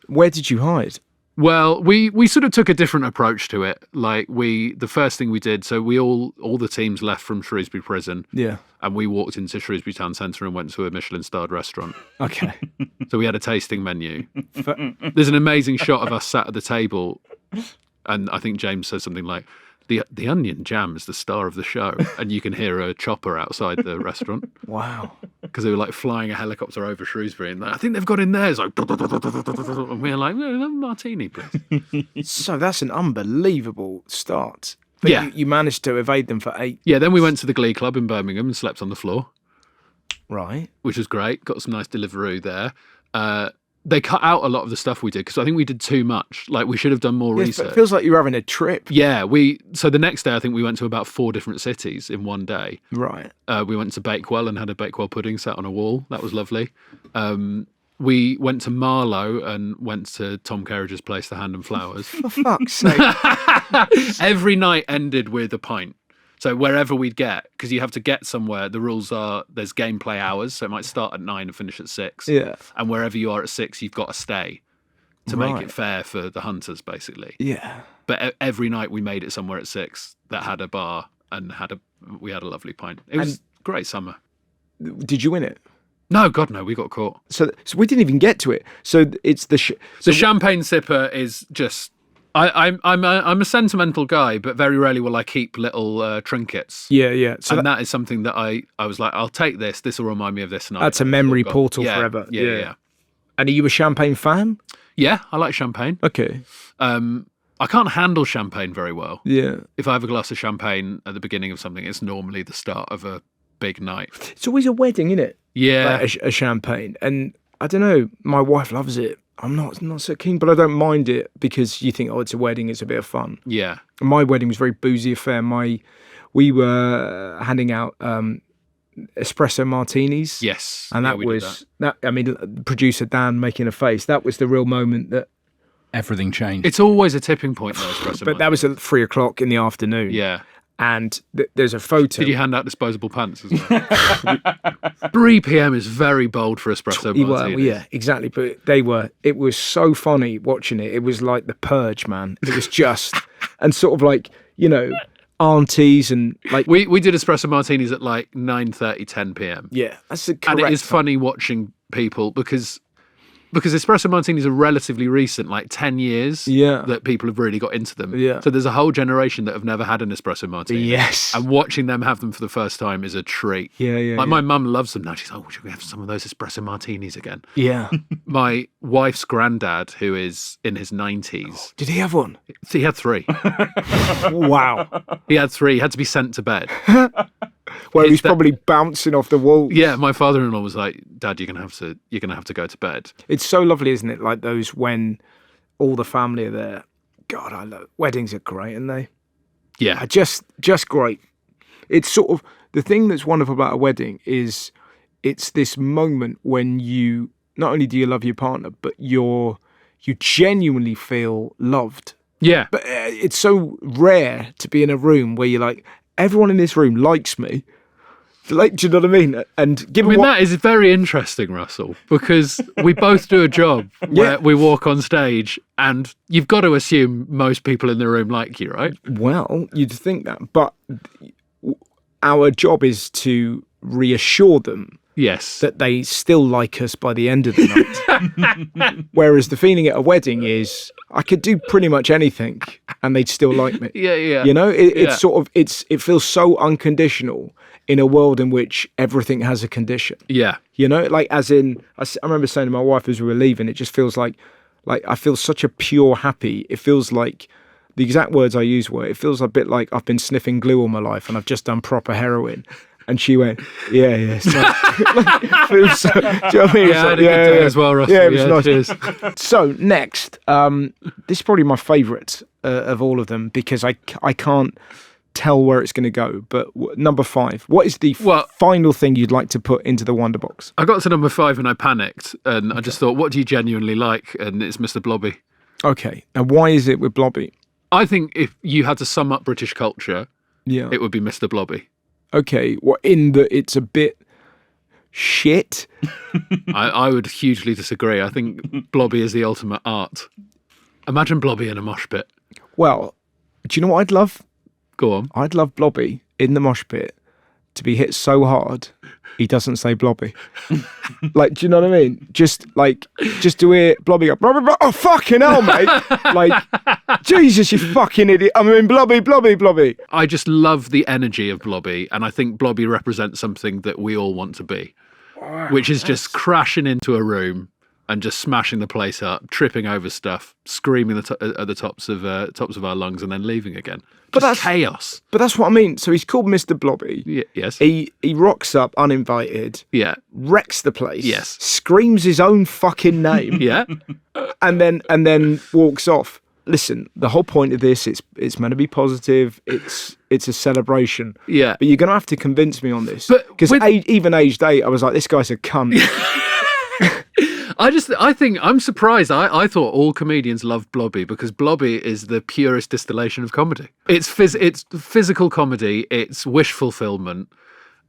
Where did you hide? Well, we sort of took a different approach to it. Like the first thing we did, so we all the teams left from Shrewsbury Prison. Yeah. And we walked into Shrewsbury Town Centre and went to a Michelin-starred restaurant. Okay. So we had a tasting menu. There's an amazing shot of us sat at the table, and I think James says something like, the onion jam is the star of the show, and you can hear a chopper outside the restaurant. Wow. Because they were like flying a helicopter over Shrewsbury, and I think they've got in there. It's like, and we were like, no, martini, please. So that's an unbelievable start. But Yeah. you managed to evade them for 8. Yeah, then we went to the Glee Club in Birmingham and slept on the floor, Right. which was great. Got some nice Deliveroo there. They cut out a lot of the stuff we did because I think we did too much. Like, we should have done more Yes, research. but it feels like you're having a trip. Yeah, so the next day I think we went to about 4 different cities in one day. Right. We went to Bakewell and had a Bakewell pudding sat on a wall. That was lovely. We went to Marlow and went to Tom Kerridge's place, the Hand and Flowers. For fuck's sake. Every night ended with a pint. So wherever we'd get, because you have to get somewhere, the rules are there's gameplay hours, so it might start at 9 and finish at 6. Yeah. And wherever you are at 6, you've got to stay to make Right. it fair for the hunters, basically. Yeah. But every night we made it somewhere at 6 that had a bar and we had a lovely pint. It was great summer. Did you win it? No, God, no, we got caught. So we didn't even get to it. So it's the champagne sipper is just. I'm a sentimental guy, but very rarely will I keep little trinkets. Yeah. So that is something that I was like, I'll take this. This will remind me of this. And that's a memory portal forever. Yeah. And are you a champagne fan? Yeah, I like champagne. Okay. I can't handle champagne very well. Yeah. If I have a glass of champagne at the beginning of something, it's normally the start of a big night. It's always a wedding, isn't it? Yeah. Like a champagne. And I don't know, my wife loves it. I'm not so keen, but I don't mind it because you think, oh, it's a wedding, it's a bit of fun. Yeah. My wedding was a very boozy affair. We were handing out espresso martinis. Yes. And that was that. I mean, producer Dan making a face. That was the real moment that everything changed. It's always a tipping point, though, espresso. But that was at 3 o'clock in the afternoon. Yeah. And there's a photo. Did you hand out disposable pants as well? 3 p.m. is very bold for espresso martinis. Well, yeah, exactly. But it was so funny watching it. It was like The Purge, man. It was just, and sort of like, aunties and like. We did espresso martinis at like 9:30, 10 p.m. Yeah, that's the correct And it is time. funny watching people because espresso martinis are relatively recent, like 10 years, that people have really got into them. Yeah. So there's a whole generation that have never had an espresso martini. Yes. And watching them have them for the first time is a treat. Yeah. Like my mum loves them now. She's like, oh, should we have some of those espresso martinis again? Yeah. My wife's granddad, who is in his 90s. Did he have one? He had 3. Wow. He had 3. He had to be sent to bed. Well, he's probably bouncing off the wall. Yeah, my father-in-law was like, Dad, you're gonna have to go to bed. It's so lovely, isn't it? Like those when all the family are there. God, I love weddings are great, aren't they? Yeah. Just great. It's sort of the thing that's wonderful about a wedding is it's this moment when you not only do you love your partner, but you genuinely feel loved. Yeah. But it's so rare to be in a room where you're like, everyone in this room likes me. Like, do you know what I mean? And given that is very interesting, Russell, because we both do a job where we walk on stage and you've got to assume most people in the room like you, right? Well, you'd think that, but our job is to reassure them Yes. that they still like us by the end of the night. Whereas the feeling at a wedding is I could do pretty much anything and they'd still like me. Yeah. It's sort of it feels so unconditional in a world in which everything has a condition. Yeah. Like as in I remember saying to my wife as we were leaving, it just feels like I feel such a pure happy. It feels like the exact words I used were, it feels a bit like I've been sniffing glue all my life and I've just done proper heroin. And she went, yeah. So, feels so, do you know what I mean? Yeah, I had a good day as well, Russell. Yeah, it was nice. Cheers. So next, this is probably my favourite of all of them because I can't tell where it's going to go. But number 5, what is the final thing you'd like to put into the Wonder Box? I got to number 5 and I panicked and I just thought, what do you genuinely like? And it's Mr Blobby. Okay, and why is it with Blobby? I think if you had to sum up British culture, it would be Mr Blobby. Okay, well, in that it's a bit shit. I would hugely disagree. I think Blobby is the ultimate art. Imagine Blobby in a mosh pit. Well, do you know what I'd love? Go on. I'd love Blobby in the mosh pit to be hit so hard he doesn't say Blobby. Like, do you know what I mean? Just to hear Blobby go, Blobby, oh, fucking hell, mate. Like, Jesus, you fucking idiot. I mean, Blobby, Blobby, Blobby. I just love the energy of Blobby, and I think Blobby represents something that we all want to be, which is just crashing into a room and just smashing the place up, tripping over stuff, screaming at the tops of our lungs, and then leaving again. But that's chaos. But that's what I mean. So he's called Mr Blobby. Yes. He rocks up uninvited. Yeah. Wrecks the place. Yes. Screams his own fucking name. Yeah. And then walks off. Listen, the whole point of this, it's meant to be positive. It's a celebration. Yeah. But you're gonna have to convince me on this. Because even aged 8, I was like, this guy's a cunt. I think I'm surprised. I thought all comedians loved Blobby because Blobby is the purest distillation of comedy. It's physical comedy. It's wish fulfillment.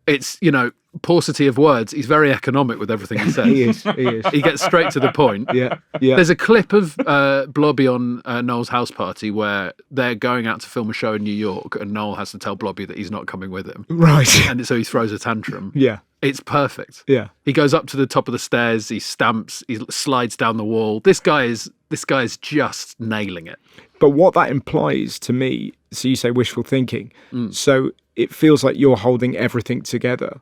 It's, paucity of words. He's very economic with everything he says. He is. He gets straight to the point. Yeah. There's a clip of Blobby on Noel's house party where they're going out to film a show in New York and Noel has to tell Blobby that he's not coming with him. Right. And so he throws a tantrum. Yeah. It's perfect. Yeah. He goes up to the top of the stairs, he stamps, he slides down the wall. This guy is just nailing it. But what that implies to me, so you say wishful thinking, so it feels like you're holding everything together.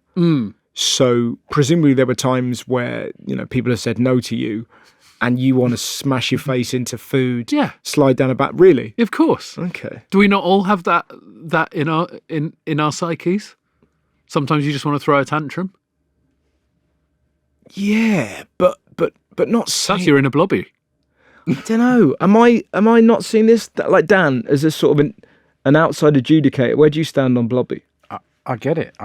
So presumably there were times where, people have said no to you and you want to smash your face into food, slide down a back. Really? Of course. Okay. Do we not all have that in our psyches? Sometimes you just want to throw a tantrum. Yeah, but not saying. That's you're in a Blobby. I don't know. Am I not seeing this? Like, Dan, as a sort of an outside adjudicator, where do you stand on Blobby? I get it.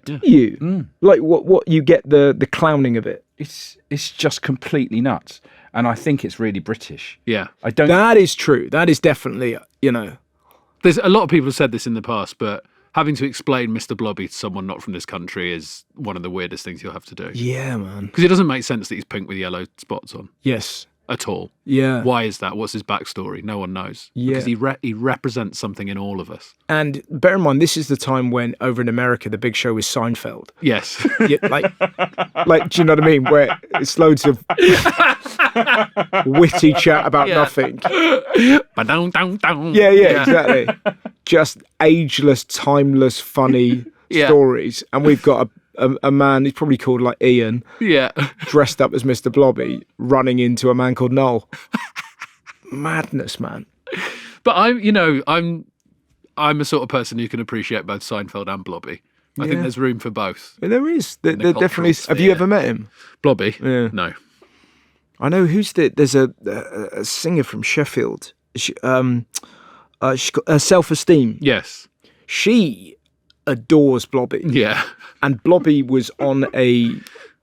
Yeah. You like what you get the clowning of it. It's just completely nuts, and I think it's really British. Yeah, I don't. That is true. That is definitely There's a lot of people have said this in the past, but having to explain Mr Blobby to someone not from this country is one of the weirdest things you'll have to do. Yeah, man. Because it doesn't make sense that he's pink with yellow spots on. Yes. At all. Yeah. Why is that? What's his backstory? No one knows. Yeah. Because he represents something in all of us. And bear in mind, this is the time when over in America the big show is Seinfeld. Yes. Yeah, like, do you know what I mean? Where it's loads of witty chat about nothing. Yeah, exactly. Just ageless, timeless, funny stories. And we've got a man, he's probably called like Ian, dressed up as Mr Blobby, running into a man called Noel. Madness, man. But I'm a sort of person who can appreciate both Seinfeld and Blobby. I think there's room for both. There is. There definitely is. Have you ever met him? Blobby? Yeah. No. I know there's a singer from Sheffield. She's got Self-Esteem. Yes. She adores Blobby. Yeah. And Blobby was on a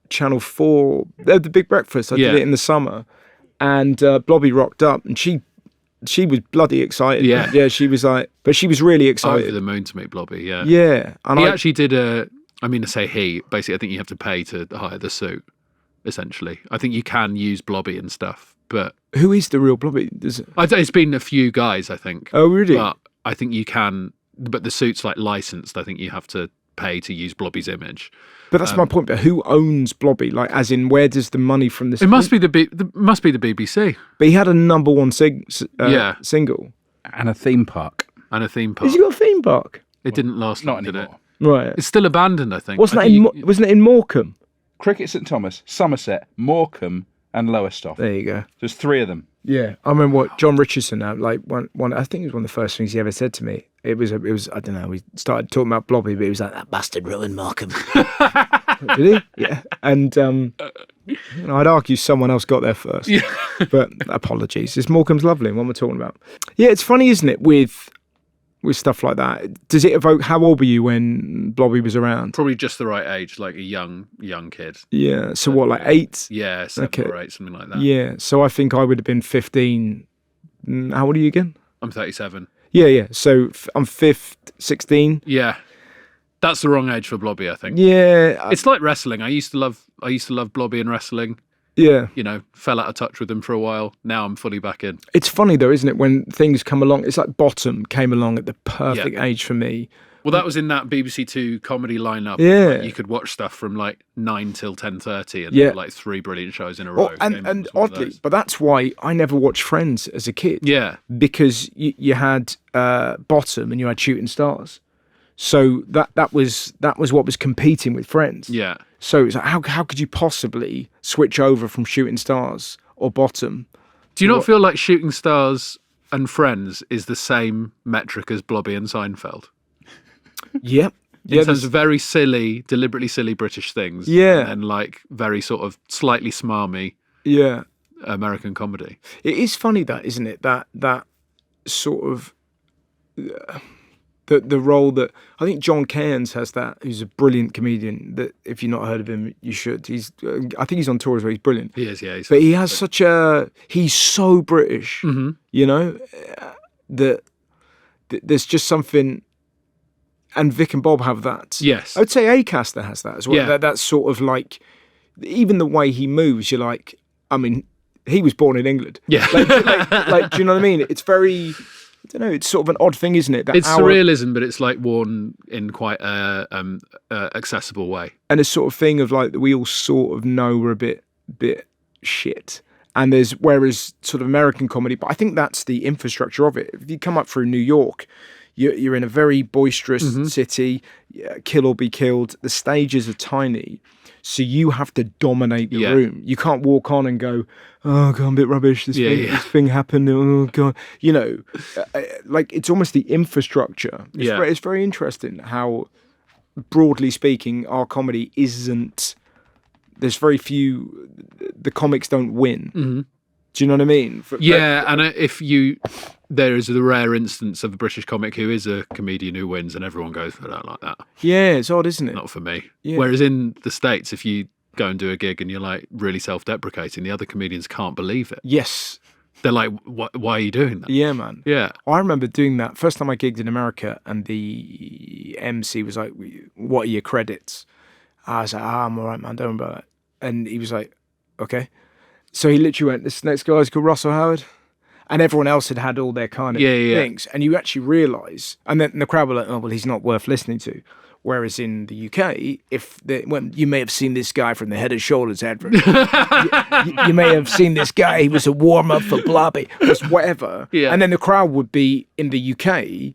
Channel 4, the Big Breakfast. I did it in the summer. And Blobby rocked up and she was bloody excited. Yeah. Yeah, she was like, but she was really excited. Over the moon to meet Blobby, yeah. Yeah. And he actually did basically I think you have to pay to hire the suit, essentially. I think you can use Blobby and stuff, but... Who is the real Blobby? It's been a few guys, I think. Oh, really? But I think you can, but the suit's like licensed. I think you have to pay to use Blobby's image. But that's my point. But who owns Blobby? Like, as in, where does the money from this? It must be the BBC. But he had a #1 single and a theme park. Has he got a theme park? It didn't last long, did it? Right. It's still abandoned, I think. Wasn't it in Morecambe? Cricket St Thomas, Somerset, Morecambe, and Lowestoft. There you go. There's 3 of them. Yeah, I remember what John Richardson had. Like one. I think it was one of the first things he ever said to me. It was. I don't know. We started talking about Blobby, but he was like, "That bastard ruined Morecambe." Did he? Yeah. And I'd argue someone else got there first. Yeah. But apologies. Morecambe's lovely. What we're talking about. Yeah, it's funny, isn't it? With stuff like that, does it evoke? How old were you when Blobby was around? Probably just the right age, like a young kid. Yeah. So what, like 8? Yeah, 7 or 8, something like that. Yeah. So I think I would have been 15. How old are you again? I'm 37. Yeah. So I'm 16. Yeah. That's the wrong age for Blobby, I think. Yeah, It's like wrestling. I used to love Blobby in wrestling. yeah. You know, fell out of touch with him for a while. Now I'm fully back in. It's funny though, isn't it? When things come along, it's like Bottom came along at the perfect age for me. Well, that was in that BBC Two comedy lineup. Yeah. Like, you could watch stuff from like 9 till 10:30, and like 3 brilliant shows in a row. Well, and oddly, but that's why I never watched Friends as a kid. Yeah. Because you had Bottom and you had Shooting Stars, so that was what was competing with Friends. Yeah. So it's like, how could you possibly switch over from Shooting Stars or Bottom? Do you not feel like Shooting Stars and Friends is the same metric as Blobby and Seinfeld? Yep. In terms of very silly, deliberately silly British things. Yeah. And very sort of slightly smarmy American comedy. It is funny that, isn't it? That sort of the role that I think John Cairns has, that who's a brilliant comedian, that if you've not heard of him, you should. I think he's on tour as well. He's brilliant. He is, yeah. But he has he's so British, you know, that there's just something. And Vic and Bob have that. Yes. I would say Acaster has that as well. Yeah. That's sort of like, even the way he moves, you're like, I mean, he was born in England. Yeah. Like, do you know what I mean? It's very, I don't know, it's sort of an odd thing, isn't it? That it's surrealism, but it's like worn in quite a accessible way. And a sort of thing of like, that we all sort of know we're a bit shit. And whereas sort of American comedy, but I think that's the infrastructure of it. If you come up through New York, you're in a very boisterous city, kill or be killed. The stages are tiny, so you have to dominate the room. You can't walk on and go, oh, God, I'm a bit rubbish. This thing happened. Oh, God. You know, like it's almost the infrastructure. It's very interesting how, broadly speaking, our comedy isn't, there's very few, the comics don't win. Mm-hmm. Do you know what I mean? There is the rare instance of a British comic who is a comedian who wins and everyone goes, I don't like that. Yeah, it's odd, isn't it? Not for me. Yeah. Whereas in the States, if you go and do a gig and you're like really self-deprecating, the other comedians can't believe it. Yes. They're like, why are you doing that? Yeah, man. Yeah. I remember doing that. First time I gigged in America and the MC was like, what are your credits? I was like, I'm all right, man, don't worry about it. And he was like, okay. So he literally went, this next guy's called Russell Howard. And everyone else had all their kind of things. And you actually realise, and then the crowd were like, oh, well, he's not worth listening to. Whereas in the UK, you may have seen this guy from the Head and Shoulders advert. you may have seen this guy, he was a warm-up for Blobby, just whatever. Yeah. And then the crowd would be, in the UK,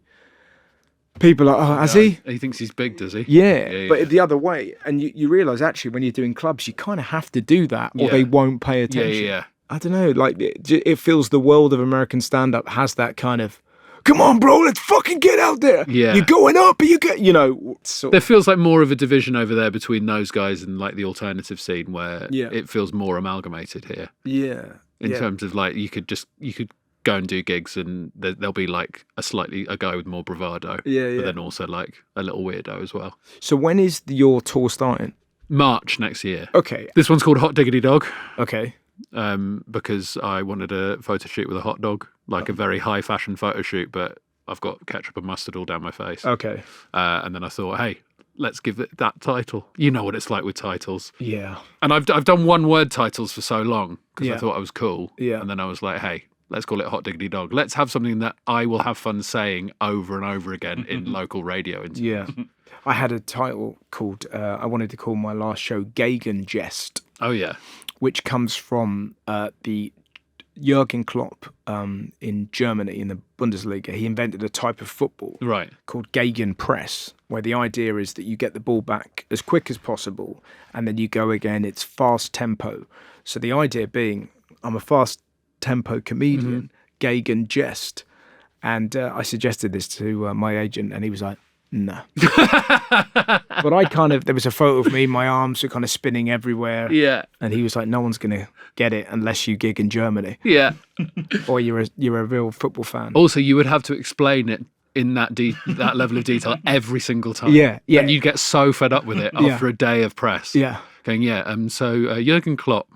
people are like, oh, has he? He thinks he's big, does he? Yeah, but the other way. And you realise, actually, when you're doing clubs, you kind of have to do that or they won't pay attention. Yeah. I don't know, like, it feels the world of American stand-up has that kind of, come on, bro, let's fucking get out there. Yeah. You're going up, There feels like more of a division over there between those guys and, like, the alternative scene where it feels more amalgamated here. Yeah. In terms of, like, you could go and do gigs and there'll be, like, a guy with more bravado. Yeah. But then also, like, a little weirdo as well. So when is your tour starting? March next year. Okay. This one's called Hot Diggity Dog. Okay. Because I wanted a photo shoot with a hot dog, like a very high fashion photo shoot, but I've got ketchup and mustard all down my face. Okay. And then I thought, hey, let's give it that title. You know what it's like with titles. Yeah. And I've done one word titles for so long because I thought I was cool. Yeah. And then I was like, hey, let's call it Hot Diggity Dog. Let's have something that I will have fun saying over and over again in local radio. Yeah. I had a title called, I wanted to call my last show Gegen Jest. Oh, yeah. Which comes from the Jürgen Klopp in Germany in the Bundesliga. He invented a type of football called Gegen Press, where the idea is that you get the ball back as quick as possible and then you go again. It's fast tempo. So the idea being, I'm a fast tempo comedian, Gegen Jest. And I suggested this to my agent and he was like, no. But there was a photo of me, my arms were kind of spinning everywhere. Yeah. And he was like, no one's going to get it unless you gig in Germany. Yeah. Or you're a real football fan. Also, you would have to explain it in that level of detail every single time. Yeah. And you'd get so fed up with it after a day of press. Yeah. Going, so Jürgen Klopp.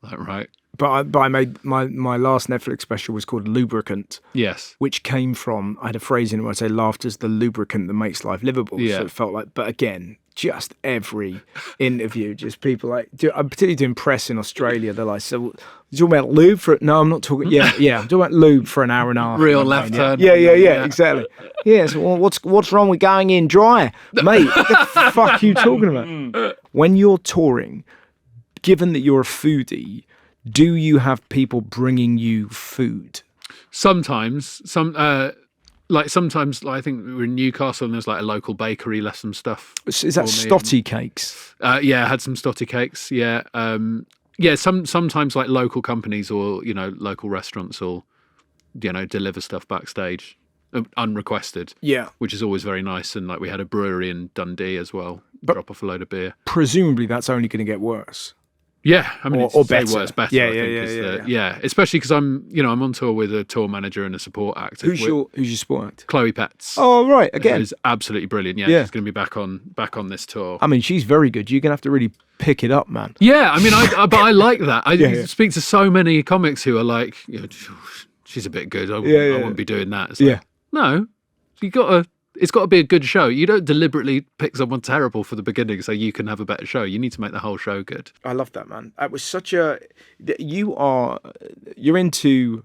Like, right. But I made my last Netflix special was called Lubricant. Yes. Which came from, I had a phrase in it where I say laughter's the lubricant that makes life livable. Yeah. So it felt like, but again, just every interview, just people like, I'm particularly doing press in Australia. They're like, so you talking about lube for, no, I'm not talking, yeah, I'm talking about lube for an hour and a half. Real left turn. Yeah, exactly. Yeah, so what's wrong with going in dry? Mate, what the fuck are you talking about? When you're touring, given that you're a foodie, do you have people bringing you food? Sometimes, sometimes I think we were in Newcastle and there's like a local bakery left some stuff. Is that stotty cakes? Yeah, I had some stotty cakes. Yeah, sometimes like local companies or local restaurants will deliver stuff backstage unrequested. Yeah, which is always very nice. And like we had a brewery in Dundee as well. Drop off a load of beer. Presumably that's only going to get worse. Yeah, I mean, or better. Worse, better. Yeah. Especially because I'm on tour with a tour manager and a support actor. Who's your support actor? Chloe Petts. Oh, right, again. Who's absolutely brilliant. Yeah, she's going to be back on this tour. I mean, she's very good. You're going to have to really pick it up, man. Yeah, I mean, but I like that. I speak to so many comics who are like, she's a bit good. I wouldn't be doing that. It's like, no, it's got to be a good show. You don't deliberately pick someone terrible for the beginning so you can have a better show. You need to make the whole show good. I love that, man. That was you're into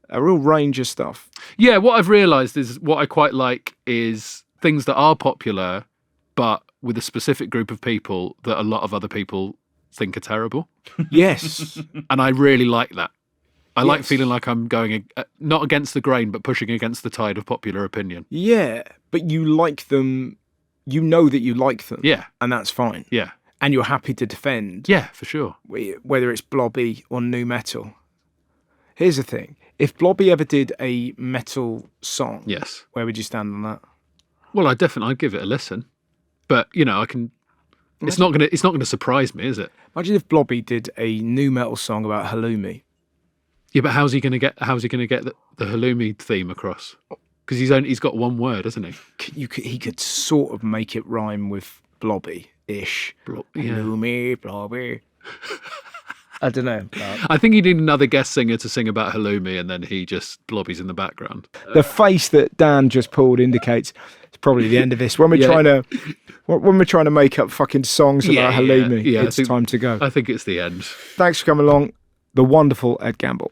a real range of stuff. Yeah, what I've realised is what I quite like is things that are popular, but with a specific group of people that a lot of other people think are terrible. Yes. And I really like that. I like feeling like I'm going not against the grain, but pushing against the tide of popular opinion. Yeah, but you like them. You know that you like them. Yeah. And that's fine. Yeah. And you're happy to defend. Yeah, for sure. Whether it's Blobby or nu metal. Here's the thing. If Blobby ever did a metal song, yes, where would you stand on that? Well, I'd give it a listen. But, I can... It's not gonna surprise me, is it? Imagine if Blobby did a nu metal song about halloumi. Yeah, but how's he gonna get the halloumi theme across? Because he's got one word, hasn't he? He could sort of make it rhyme with Blobby-ish. Halloumi, Blobby. I don't know. I think you need another guest singer to sing about halloumi, and then he just Blobby's in the background. The face that Dan just pulled indicates it's probably the end of this. When we're trying to make up fucking songs about halloumi, it's time to go. I think it's the end. Thanks for coming along. The wonderful Ed Gamble.